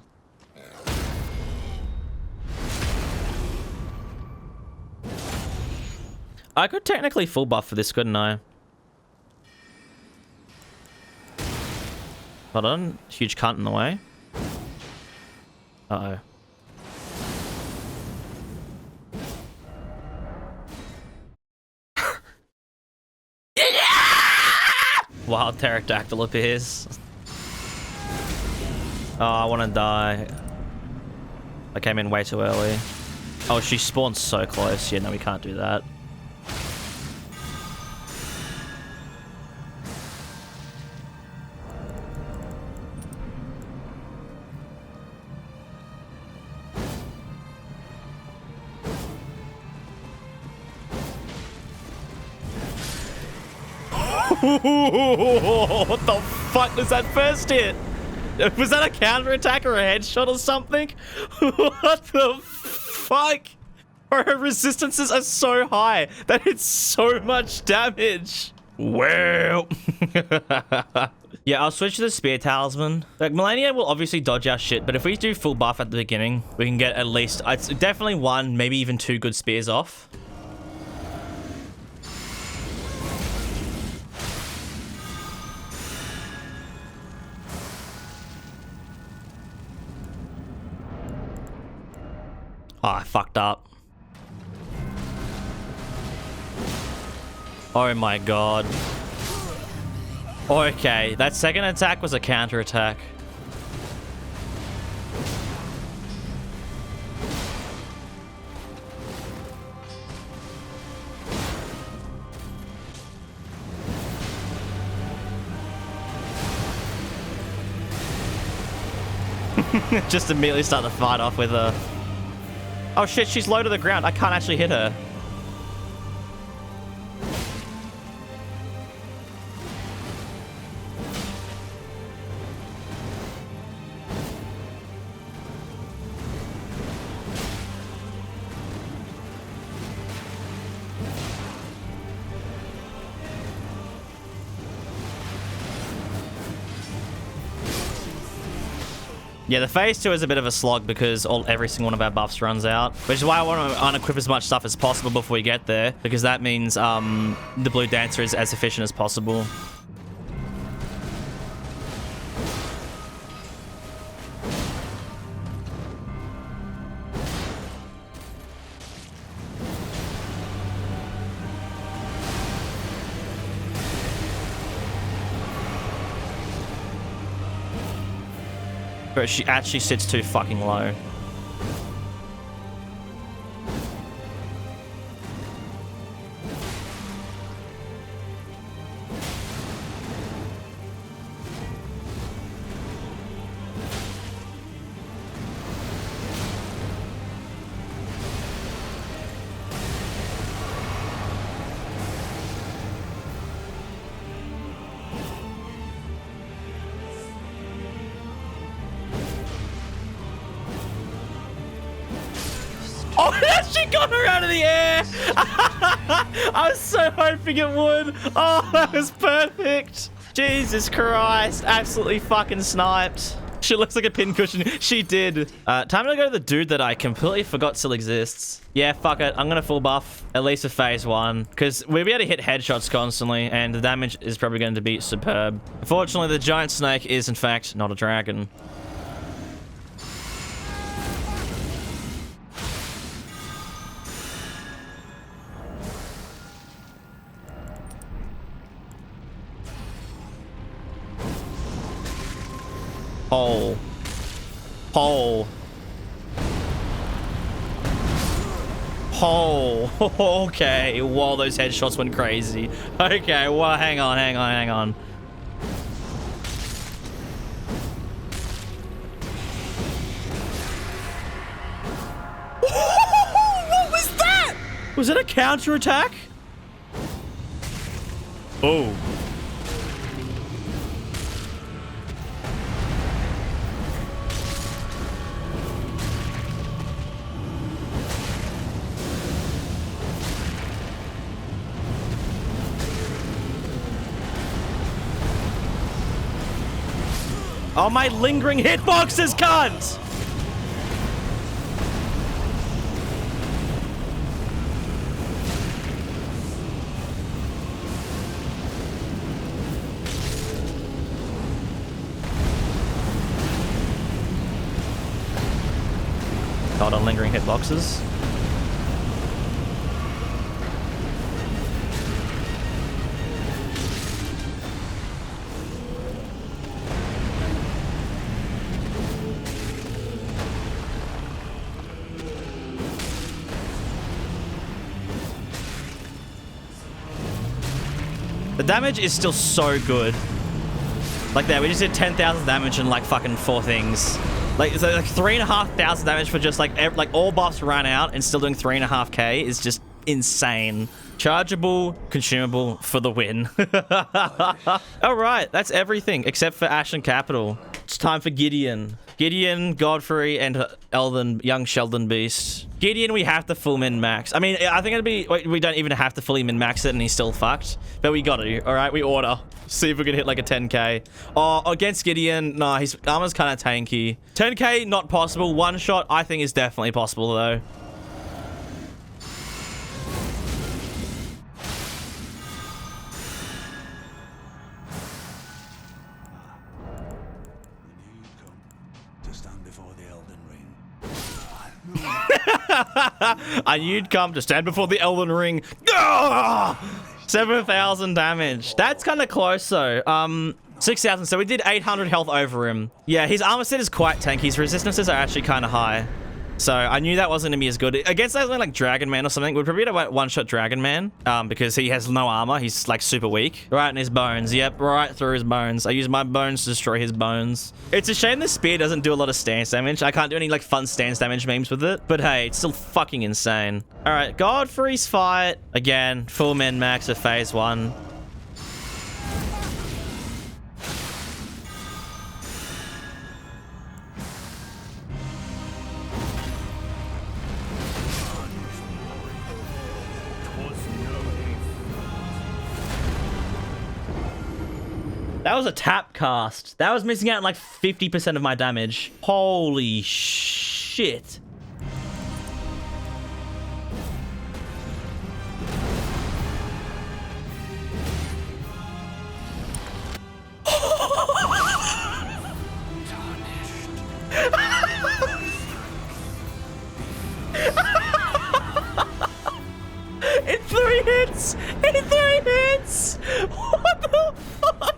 I could technically full buff for this, couldn't I? Hold on, huge cunt in the way. Uh-oh. Wild pterodactyl appears. Oh, I want to die. I came in way too early. Oh, she spawned so close. Yeah, no, we can't do that. What the fuck was that first hit? Was that a counterattack or a headshot or something? What the fuck? Bro, her resistances are so high that it's so much damage. Well. Yeah, I'll switch to the Spear Talisman. Like, Melania will obviously dodge our shit, but if we do full buff at the beginning, we can get at least, it's definitely 1, maybe even 2 good spears off. Oh, I fucked up. Oh my god. Okay, that second attack was a counter attack. Just immediately start the fight off with her. Oh shit, she's low to the ground. I can't actually hit her. Yeah, the phase 2 is a bit of a slog because every single one of our buffs runs out, which is why I want to unequip as much stuff as possible before we get there, because that means the Blue Dancer is as efficient as possible. But she actually sits too fucking low. Oh, she got her out of the air! I was so hoping it would. Oh, that was perfect. Jesus Christ. Absolutely fucking sniped. She looks like a pincushion. She did. Time to go to the dude that I completely forgot still exists. Yeah, fuck it. I'm going to full buff, at least for phase 1, because we'll be able to hit headshots constantly, and the damage is probably going to be superb. Unfortunately, the giant snake is, in fact, not a dragon. Hole. Hole. Hole. Okay. Whoa, those headshots went crazy. Okay, well, hang on. What was that? Was it a counter attack? Oh. Oh, my lingering hitboxes, cunt! Hold on, lingering hitboxes. The damage is still so good. Like that, we just did 10,000 damage in like fucking 4 things. Like, so like 3,500 damage for just like all buffs ran out and still doing 3.5k is just insane. Chargeable, consumable for the win. All right, that's everything except for Ashen Capital. time for Gideon. Gideon, Godfrey, and Elden, young Sheldon Beast. Gideon, we have to full min-max. I mean, I think it'd be... We don't even have to fully min-max it and he's still fucked. But we got to, all right? We order. See if we can hit like a 10k. Oh, against Gideon, nah, his armor's kind of tanky. 10k, not possible. One shot, I think is definitely possible, though.
To stand before the Elden Ring.
I knew you'd come to stand before the Elden Ring. 7,000 damage. That's kind of close, though. 6,000. So we did 800 health over him. Yeah, his armor set is quite tanky. His resistances are actually kind of high. So I knew that wasn't going to be as good. Against something like Dragon Man or something, we'd probably have one-shot Dragon Man because he has no armor. He's like super weak. Right in his bones. Yep, right through his bones. I use my bones to destroy his bones. It's a shame the spear doesn't do a lot of stance damage. I can't do any like fun stance damage memes with it. But hey, it's still fucking insane. All right, Godfrey's fight. Again, full min-max of phase 1. That was a tap cast. That was missing out like 50% of my damage. Holy shit. In 3 hits! In 3 hits! What the fuck?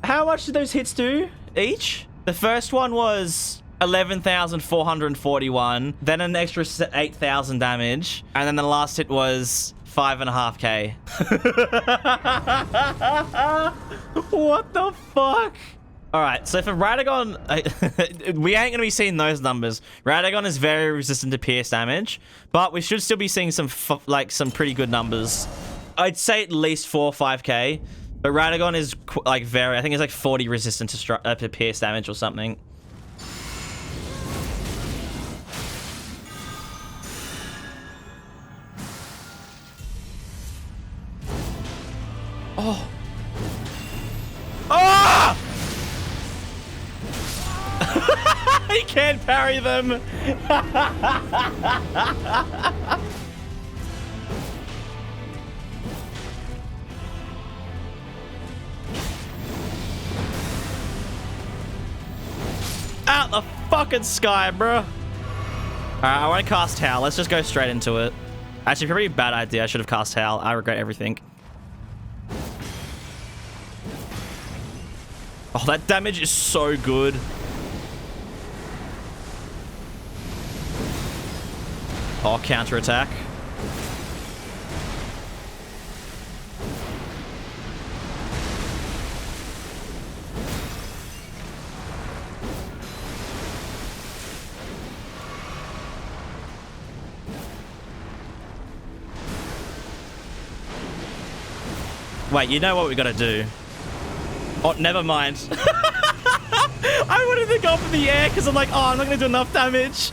How much did those hits do each? The first one was 11,441, then an extra 8,000 damage, and then the last hit was 5.5k. What the fuck? All right, so for Radagon, we ain't gonna be seeing those numbers. Radagon is very resistant to pierce damage, but we should still be seeing some pretty good numbers. I'd say at least 4 or 5k. But Radagon is like I think it's like 40 resistant to pierce damage or something. Oh. Ah! He can't parry them. Out the fucking sky, bro. Alright, I want to cast Howl. Let's just go straight into it. Actually, probably a bad idea. I should have cast Howl. I regret everything. Oh, that damage is so good. Oh, counterattack. Wait, you know what we gotta do? Oh, never mind. I wanted to go for the air because I'm like, oh, I'm not gonna do enough damage.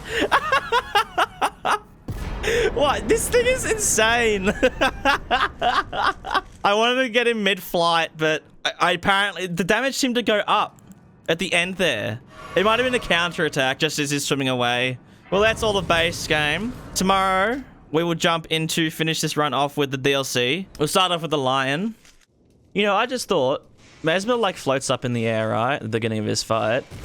What? This thing is insane. I wanted to get him mid-flight, but I apparently the damage seemed to go up at the end there. It might have been a counter-attack just as he's swimming away. Well, that's all the base game. Tomorrow, we will jump into finish this run off with the DLC. We'll start off with the lion. You know, I just thought, Mesmer like floats up in the air, right? At the beginning of his fight. Do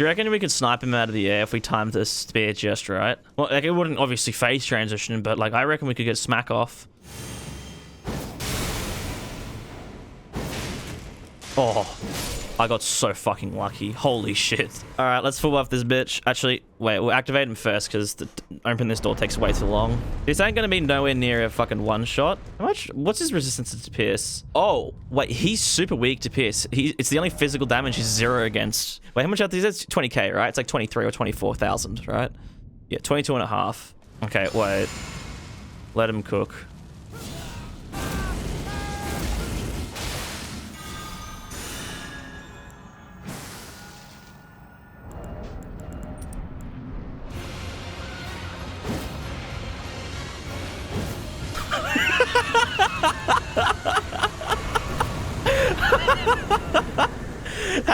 you reckon we could snipe him out of the air if we timed the spear just right? Well, like it wouldn't obviously phase transition, but like I reckon we could get smack off. Oh, I got so fucking lucky. Holy shit. All right, let's full buff this bitch. Actually, wait, we'll activate him first because opening this door takes way too long. This ain't gonna be nowhere near a fucking one shot. How much? What's his resistance to pierce? Oh, wait, he's super weak to pierce. It's the only physical damage he's 0 against. Wait, how much health is it? 20k, right? It's like 23 or 24,000, right? Yeah, 22 and a half. Okay, wait. Let him cook.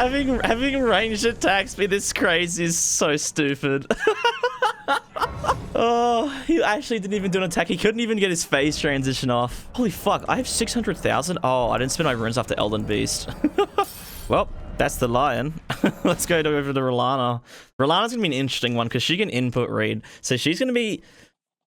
Having ranged attacks be this crazy is so stupid. Oh, he actually didn't even do an attack. He couldn't even get his phase transition off. Holy fuck, I have 600,000? Oh, I didn't spend my runes after Elden Beast. Well, that's the lion. Let's go over to Rolana. Rolana's gonna be an interesting one because she can input read. So she's gonna be...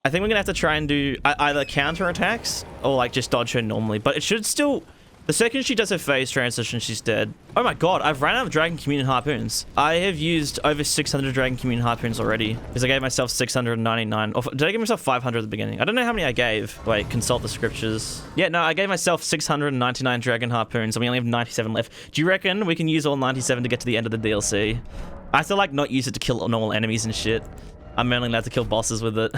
I think we're gonna have to try and do either counter attacks or like just dodge her normally. But it should still... The second she does her phase transition, she's dead. Oh my god, I've ran out of Dragon Communion harpoons. I have used over 600 Dragon Communion harpoons already because I gave myself 699. Or did I give myself 500 at the beginning? I don't know how many I gave. Wait, consult the scriptures. Yeah, no, I gave myself 699 Dragon harpoons and we only have 97 left. Do you reckon we can use all 97 to get to the end of the DLC? I have to like not use it to kill normal enemies and shit. I'm only allowed to kill bosses with it.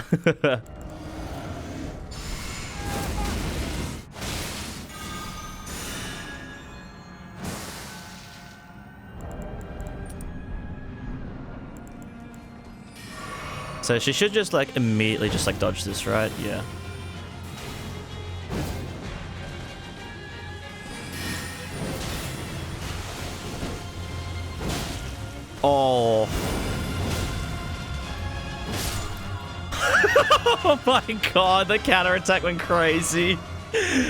So she should just like immediately just like dodge this, right? Yeah. Oh. Oh my god, the counterattack went crazy.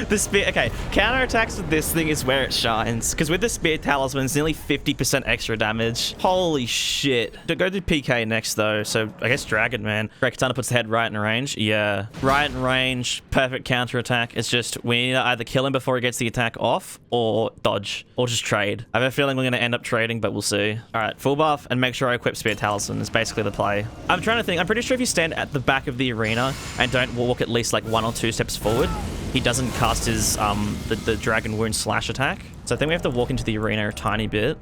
The spear, okay, counterattacks with this thing is where it shines. Because with the spear talisman, it's nearly 50% extra damage. Holy shit. Go to PK next though. So I guess Dragon Man. Katana puts the head right in range. Yeah. Right in range, perfect counterattack. It's just we need to either kill him before he gets the attack off or dodge or just trade. I have a feeling we're going to end up trading, but we'll see. All right, full buff and make sure I equip spear talisman is basically the play. I'm trying to think. I'm pretty sure if you stand at the back of the arena and don't walk at least like 1 or 2 steps forward, he doesn't cast his the dragon wound slash attack. So I think we have to walk into the arena a tiny bit.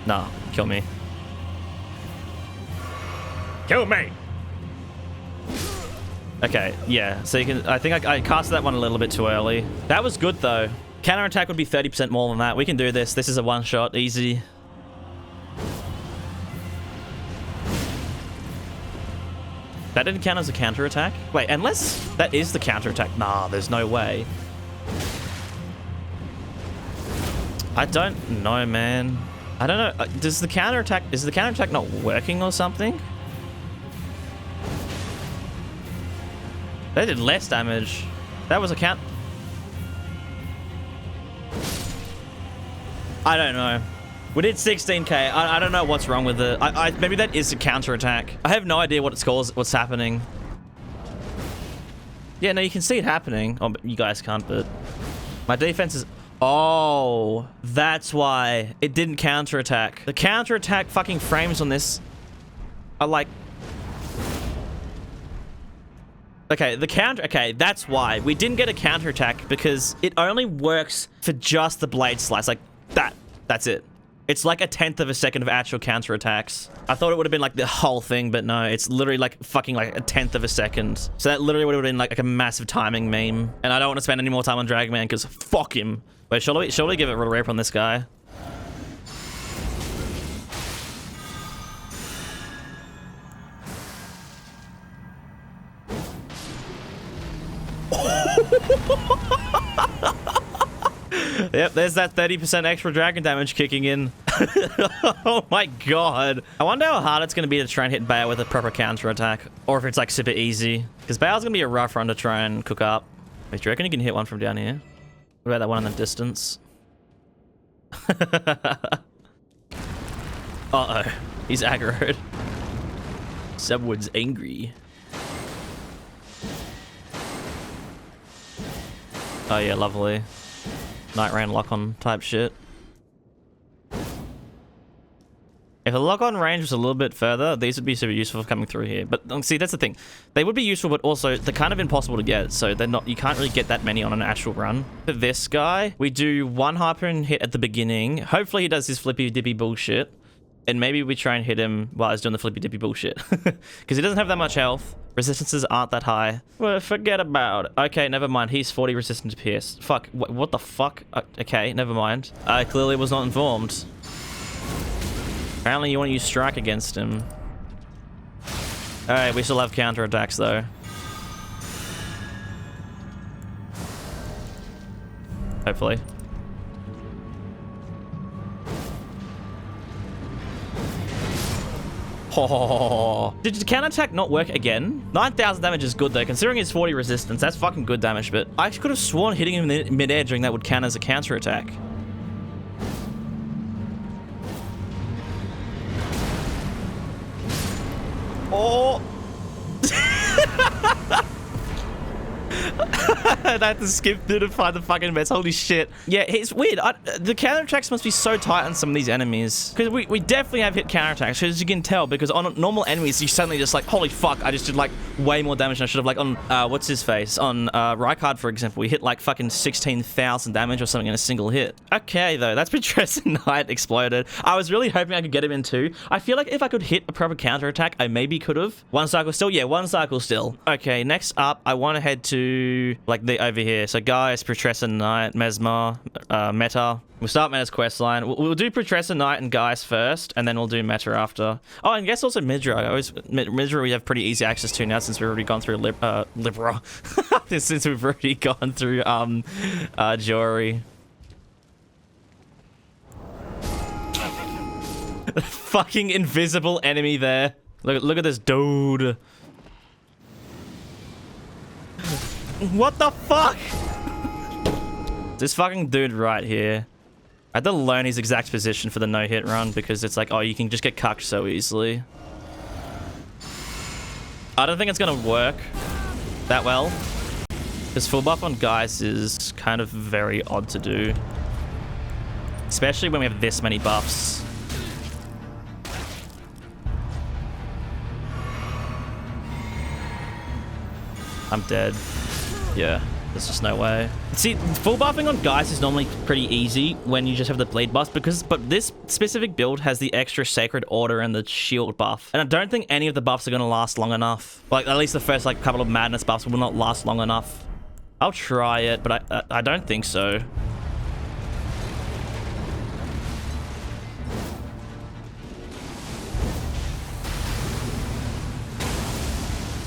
Nah, kill me. Kill me! Okay, yeah, so you can... I think I cast that one a little bit too early. That was good, though. Counterattack would be 30% more than that. We can do this. This is a one-shot. Easy. That didn't count as a counterattack? Wait, unless that is the counterattack. Nah, there's no way. I don't know, man. I don't know. Does the counterattack... Is the counterattack not working or something? That did less damage. That was a count... I don't know. We did 16k. I don't know what's wrong with it. Maybe that is a counterattack. I have no idea what it's called, what's happening. Yeah, no, you can see it happening. Oh, but you guys can't, but... My defense is... Oh, that's why it didn't counterattack. The counterattack fucking frames on this are like... Okay, okay, that's why. We didn't get a counterattack because it only works for just the blade slice. Like, that's it. It's like 1/10 of a second of actual counterattacks. I thought it would have been like the whole thing, but no, it's literally like fucking like 1/10 of a second. So that literally would have been like a massive timing meme. And I don't want to spend any more time on Dragon Man because fuck him. Wait, shall we give it a rape on this guy? Yep, there's that 30% extra dragon damage kicking in. Oh my god. I wonder how hard it's going to be to try and hit Bale with a proper counter attack. Or if it's like super easy. Because Bale's going to be a rough run to try and cook up. Wait, do you reckon you can hit one from down here? What about that one in the distance? Uh-oh. He's aggroed. Someone's angry. Oh yeah, lovely. Night Rain lock-on type shit. If the lock-on range was a little bit further, these would be super useful for coming through here. But see, that's the thing. They would be useful, but also they're kind of impossible to get. So they're not. You can't really get that many on an actual run. For this guy, we do 1 harpoon hit at the beginning. Hopefully he does his flippy-dippy bullshit. And maybe we try and hit him while he's doing the flippy-dippy bullshit. Because he doesn't have that much health. Resistances aren't that high. Well, forget about it. Okay, never mind. He's 40 resistant to pierce. Fuck. What the fuck? Okay, never mind. I clearly was not informed. Apparently you want to use strike against him. Alright, we still have counterattacks though. Hopefully. Oh. Did the counterattack not work again? 9,000 damage is good though, considering it's 40 resistance. That's fucking good damage, but I could have sworn hitting him in mid-air during that would count as a counterattack. Oh! I had to skip through to find the fucking mess. Holy shit. Yeah, it's weird. The counterattacks must be so tight on some of these enemies. Because we definitely have hit counterattacks, as you can tell. Because on normal enemies, you suddenly just like, holy fuck, I just did like way more damage than I should have. Like on, what's his face? On Rykard, for example, we hit like fucking 16,000 damage or something in a single hit. Okay, though, that's Patressa Knight exploded. I was really hoping I could get him in too. I feel like if I could hit a proper counterattack, I maybe could have. One cycle still? Yeah, one cycle still. Okay, next up, I want to head to like the over here. So guys, Patressa Knight, Mesmer, Meta. We'll start Meta's quest line. We'll do Patressa Knight and Guys first, and then we'll do Meta after. Oh, and guess also Midra. Midra we have pretty easy access to now since we've already gone through Libra. Since we've already gone through Jory. Fucking invisible enemy there. Look at this dude. What the fuck? This fucking dude right here. I had to learn his exact position for the no-hit run because it's like, oh, you can just get cucked so easily. I don't think it's gonna work that well. Because full buff on Guys is kind of very odd to do. Especially when we have this many buffs. I'm dead. Yeah, there's just no way. See, full buffing on Guys is normally pretty easy when you just have the bleed buff but this specific build has the extra Sacred Order and the shield buff. And I don't think any of the buffs are gonna last long enough. Like, at least the first like couple of Madness buffs will not last long enough. I'll try it, but I don't think so.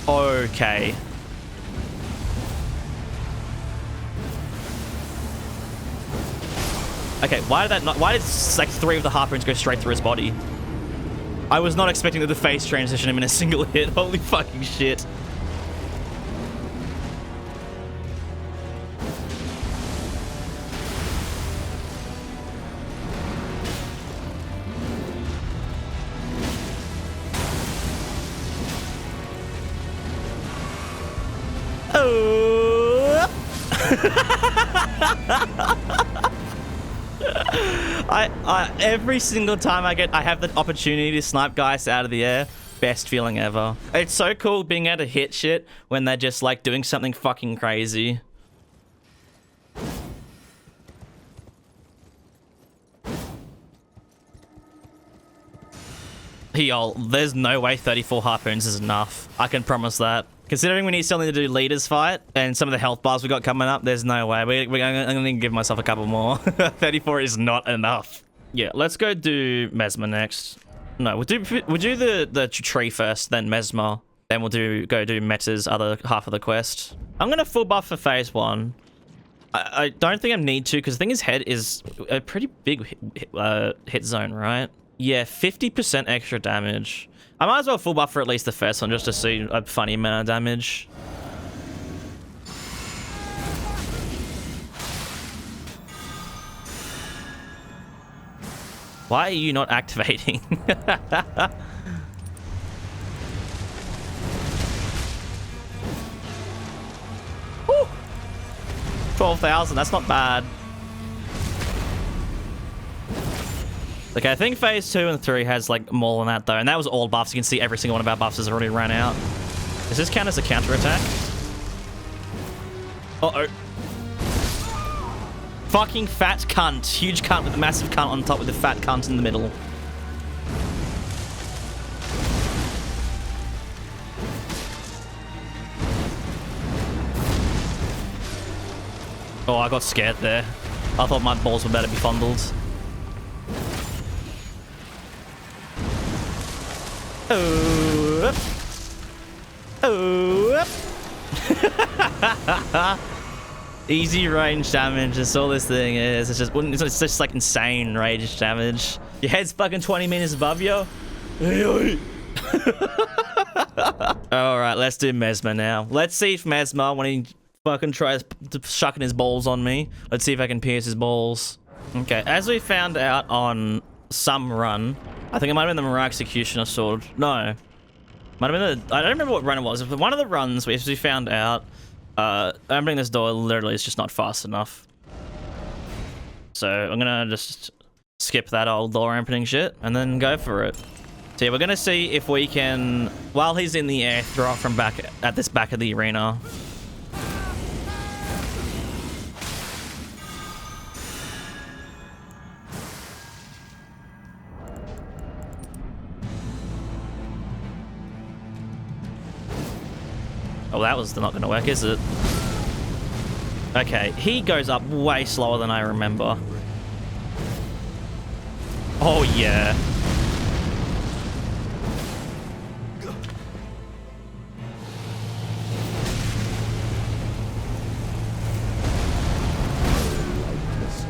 Okay. Okay, why did like 3 of the harpoons go straight through his body? I was not expecting to face transition him in a single hit. Holy fucking shit. Oh. Every single time I have the opportunity to snipe Guys out of the air, best feeling ever. It's so cool being able to hit shit when they're just like doing something fucking crazy. Yo, there's no way 34 harpoons is enough. I can promise that. Considering we need something to do leaders fight and some of the health bars we got coming up, there's no way. I'm gonna give myself a couple more. 34 is not enough. Yeah, let's go do Mesmer next. No, we'll do the tree first, then Mesmer. Then we'll go do Meta's other half of the quest. I'm gonna full buff for phase 1. I don't think I need to, because I think his head is a pretty big hit zone, right? Yeah, 50% extra damage. I might as well full buff for at least the first one just to see a funny amount of damage. Why are you not activating? 12,000, that's not bad. Okay, I think phase 2 and 3 has like more than that though, and that was all buffs. You can see every single one of our buffs has already ran out. Does this count as a counterattack? Uh-oh. Fucking fat cunt. Huge cunt with a massive cunt on top with a fat cunt in the middle. Oh, I got scared there. I thought my balls were about to be fondled. Oh. Oh. Easy range damage. That's all this thing is. It's just like insane range damage. Your head's fucking 20 meters above you. All right, let's do Mesmer now. Let's see if Mesmer, when he fucking tries shucking his balls on me, let's see if I can pierce his balls. Okay, as we found out on some run, I think it might have been the Mirage Executioner sword. No, might have been the. I don't remember what run it was. But one of the runs we found out. Opening this door literally is just not fast enough. So I'm gonna just skip that old door opening shit and then go for it. So yeah, we're gonna see if we can, while he's in the air, throw from back at this back of the arena. Oh, that was not gonna work, is it? Okay, he goes up way slower than I remember. Oh, yeah.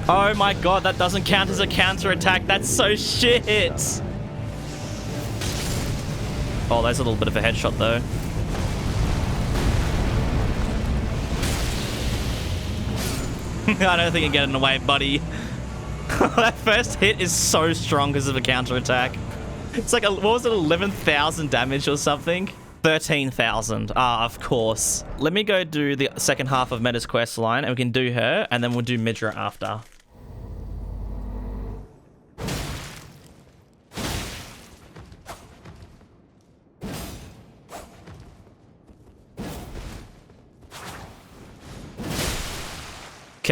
Oh my god, that doesn't count as a counter attack. That's so shit. Oh, that's a little bit of a headshot though. I don't think you're getting away, buddy. That first hit is so strong because of a counter attack. It's like, what was it, 11,000 damage or something? 13,000. Ah, of course. Let me go do the second half of Meta's quest line, and we can do her, and then we'll do Midra after.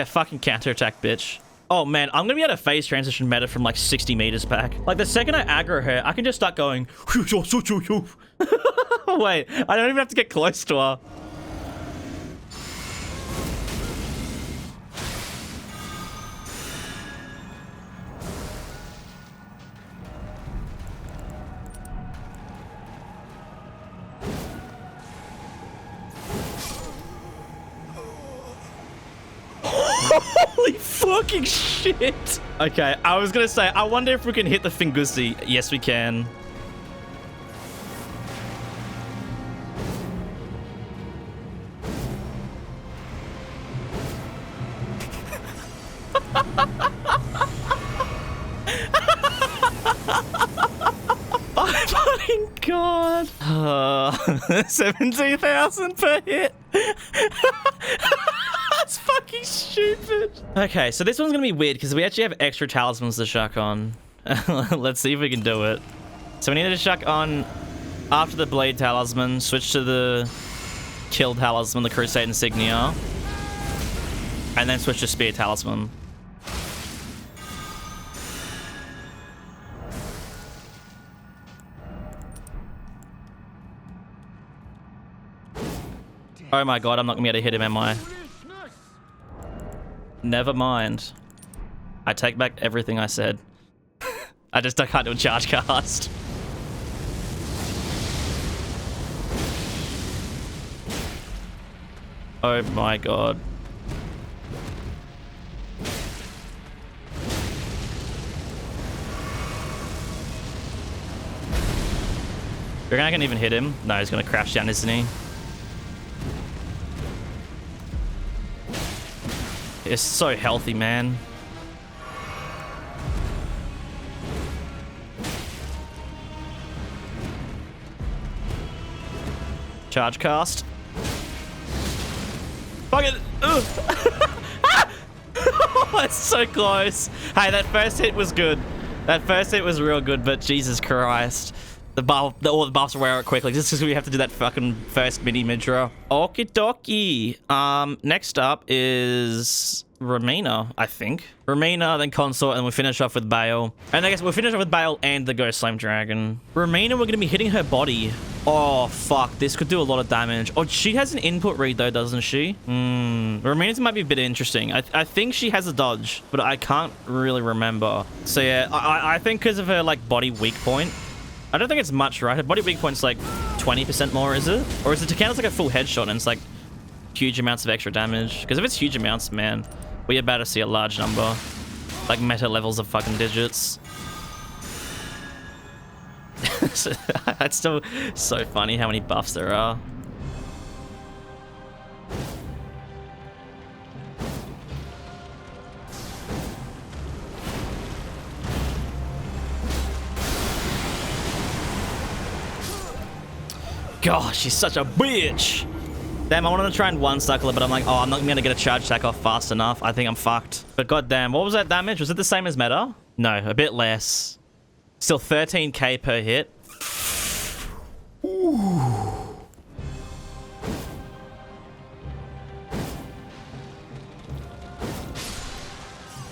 Fucking counterattack, bitch. Oh man, I'm gonna be able to phase transition Meta from like 60 meters back. Like the second I aggro her, I can just start going. Wait, I don't even have to get close to her. Holy fucking shit. Okay, I was gonna say, I wonder if we can hit the Fingusi. Yes, we can. Oh my god. 17,000 per hit. That's fucking stupid. Okay, so this one's gonna be weird because we actually have extra talismans to shuck on. Let's see if we can do it. So we need to shuck on after the blade talisman, switch to the kill talisman, the crusade insignia, and then switch to spear talisman. Oh my god, I'm not gonna be able to hit him, am I? Never mind. I take back everything I said. I can't do a charge cast. Oh my god. You reckon I can even hit him? No, he's gonna crash down, isn't he? It's so healthy, man. Charge cast. Fuck it. That's so close. Hey, that first hit was good. That first hit was real good, but Jesus Christ. All the buffs wear it quickly just because we have to do that fucking first mini Midra. Okie dokie. Next up is Romina, I think. Romina, then Consort, and we finish off with Bale. And I guess we'll finish off with Bale and the Ghost Slime Dragon. Romina, we're gonna be hitting her body. Oh, fuck. This could do a lot of damage. Oh, she has an input read though, doesn't she? Romina's might be a bit interesting. I think she has a dodge, but I can't really remember. So yeah, I think because of her like body weak point, I don't think it's much, right? Her body weak point's like 20% more, is it? Or is it to count as like a full headshot and it's like huge amounts of extra damage? Because if it's huge amounts, man, we're about to see a large number. Like meta levels of fucking digits. It's still so funny how many buffs there are. Gosh, she's such a bitch. Damn, I wanted to try and one-suckle it, but I'm like, oh, I'm not going to get a charge attack off fast enough. I think I'm fucked. But goddamn, what was that damage? Was it the same as meta? No, a bit less. Still 13k per hit. Ooh.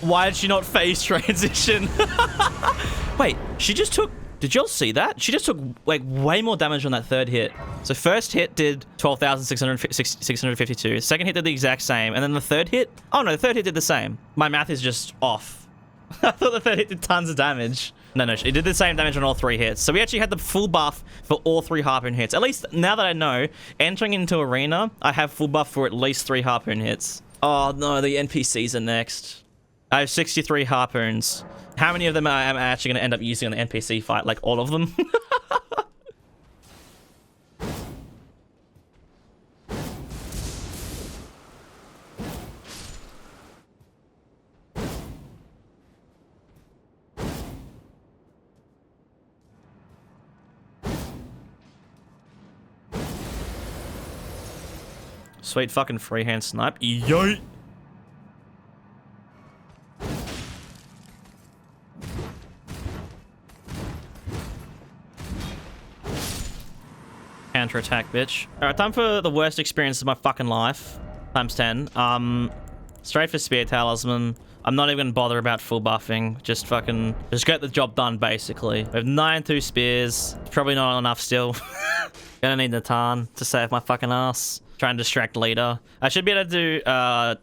Why did she not phase transition? Wait, she just took... Did y'all see that? She just took like way more damage on that third hit. So first hit did 12,652. Second hit did the exact same. And then the third hit? Oh no, the third hit did the same. My math is just off. I thought the third hit did tons of damage. No, it did the same damage on all 3 hits. So we actually had the full buff for all 3 harpoon hits. At least now that I know, entering into arena, I have full buff for at least 3 harpoon hits. Oh no, the NPCs are next. I have 63 harpoons. How many of them am I actually going to end up using on the NPC fight? Like all of them? Sweet fucking freehand snipe. Yoit! Counter attack, bitch. Alright, time for the worst experience of my fucking life. Times 10. Straight for Spear Talisman. I'm not even gonna bother about full buffing. Just get the job done, basically. We have 9-2 spears. Probably not enough still. Gonna need Natan to save my fucking ass. Try and distract Leader. I should be able to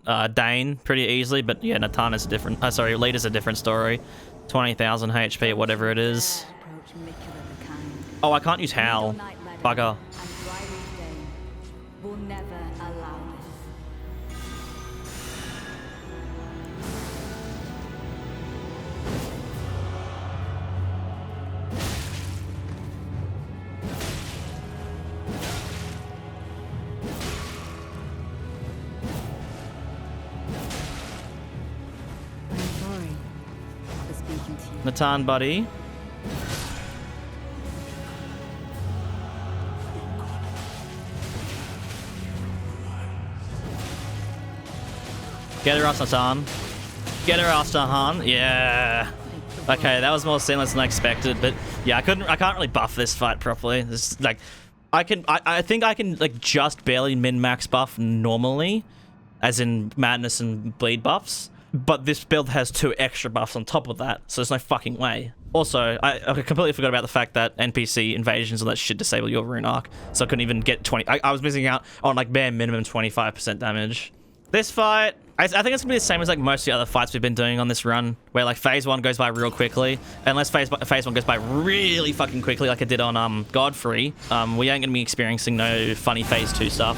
do Dane pretty easily, but yeah, Natan is a different... sorry, Leader's a different story. 20,000 HP, whatever it is. Oh, I can't use Howl. Bugger.
Will never allow this. I'm sorry for speaking to you.
Natan, buddy. Get her ass, Natan. Get her ass, Natan. Yeah. Okay, that was more seamless than I expected, but yeah, I can't really buff this fight properly. This like, I think I can like just barely min-max buff normally, as in madness and bleed buffs. But this build has 2 extra buffs on top of that, so there's no fucking way. Also, I completely forgot about the fact that NPC invasions and that shit disable your rune arc, so I couldn't even get 20. I was missing out on like bare minimum 25% damage. This fight, I think it's gonna be the same as like most of the other fights we've been doing on this run, where like phase 1 goes by real quickly. Unless phase 1 goes by really fucking quickly, like it did on Godfrey, we ain't gonna be experiencing no funny phase 2 stuff.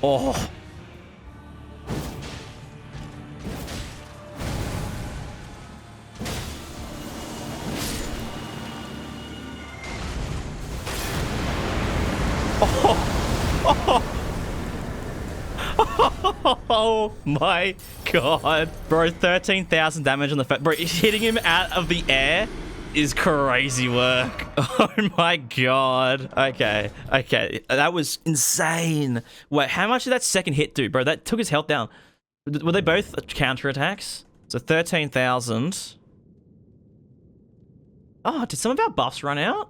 Oh. Oh my god. Bro, 13,000 damage on the bro, hitting him out of the air is crazy work. Oh my god. Okay. That was insane. Wait, how much did that second hit do, bro? That took his health down. Were they both counter attacks? So 13,000. Oh, did some of our buffs run out?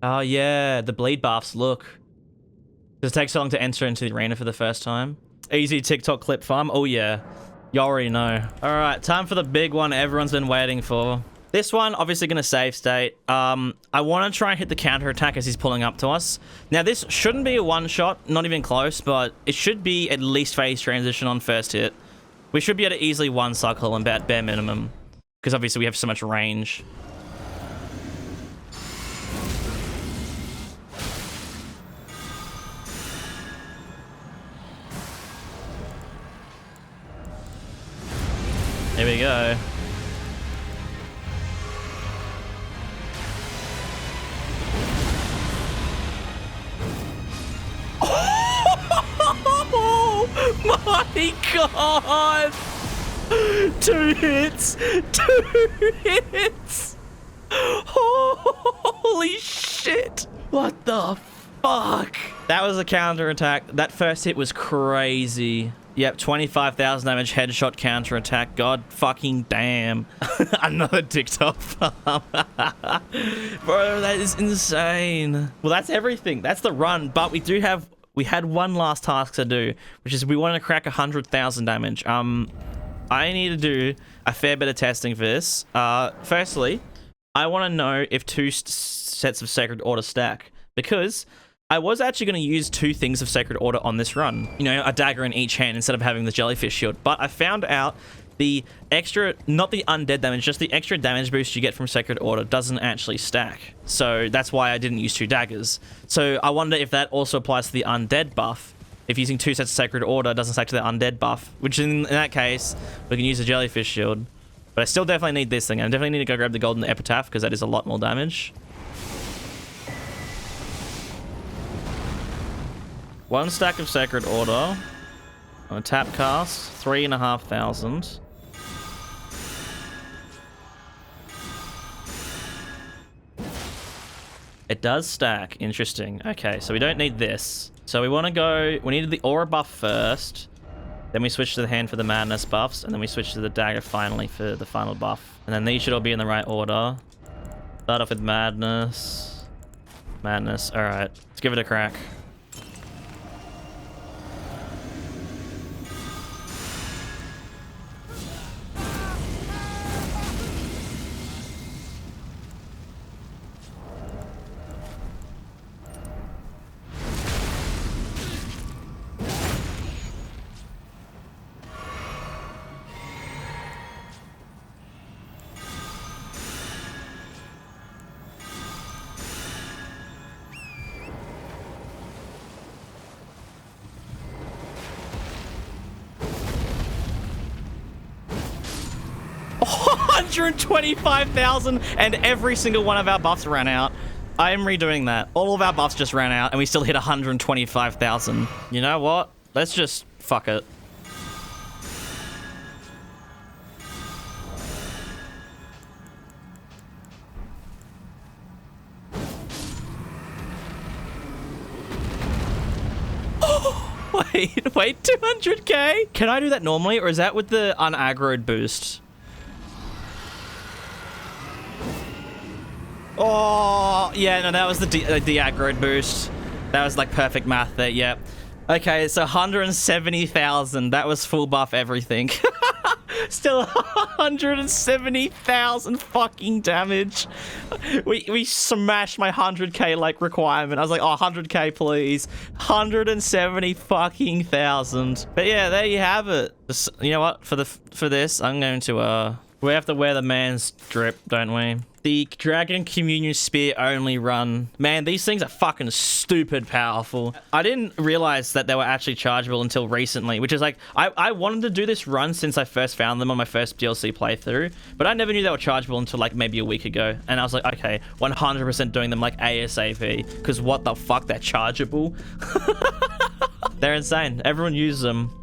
Oh yeah, the bleed buffs, look. Does it take so long to enter into the arena for the first time? Easy TikTok clip farm? Oh yeah. You already know. All right, time for the big one everyone's been waiting for. This one, obviously going to save state. I want to try and hit the counterattack as he's pulling up to us. Now, this shouldn't be a one-shot, not even close, but it should be at least phase transition on first hit. We should be able to easily one-cycle him at bare minimum, because obviously we have so much range. Here we go. Oh my god! 2 hits! 2 hits! Holy shit! What the fuck? That was a counterattack. That first hit was crazy. Yep, 25,000 damage headshot counterattack. God fucking damn. Another TikTok farm. Bro, that is insane. Well, that's everything. That's the run. But we had one last task to do, which is we want to crack 100,000 damage. I need to do a fair bit of testing for this. Firstly, I want to know if 2 sets of Sacred Order stack, because I was actually going to use 2 things of Sacred Order on this run. You know, a dagger in each hand instead of having the jellyfish shield. But I found out the extra, not the undead damage, just the extra damage boost you get from Sacred Order doesn't actually stack. So that's why I didn't use 2 daggers. So I wonder if that also applies to the undead buff. If using 2 sets of Sacred Order doesn't stack to the undead buff, which in that case, we can use the jellyfish shield. But I still definitely need this thing. I definitely need to go grab the golden epitaph because that is a lot more damage. 1 stack of Sacred Order on a tap cast, 3,500. It does stack. Interesting. Okay, so we don't need this. So we want to go... We needed the aura buff first. Then we switch to the hand for the madness buffs. And then we switch to the dagger finally for the final buff. And then these should all be in the right order. Start off with madness. Madness. Alright, let's give it a crack. $125,000 and every single one of our buffs ran out. I am redoing that. All of our buffs just ran out and we still hit 125,000. You know what? Let's just fuck it. Wait, 200k? Can I do that normally or is that with the unaggroed boost? Oh, yeah, no, that was the de-aggroed boost. That was like perfect math there, yep. Okay, so 170,000. That was full buff everything. Still 170,000 fucking damage. We smashed my 100k like requirement. I was like, oh, 100k please. 170 fucking thousand. But yeah, there you have it. You know what? For this, I'm going to we have to wear the man's drip, don't we? The Dragon Communion Spear only run. Man, these things are fucking stupid powerful. I didn't realize that they were actually chargeable until recently, which is like, I wanted to do this run since I first found them on my first DLC playthrough, but I never knew they were chargeable until like maybe a week ago. And I was like, okay, 100% doing them like ASAP, because what the fuck, they're chargeable? They're insane. Everyone uses them.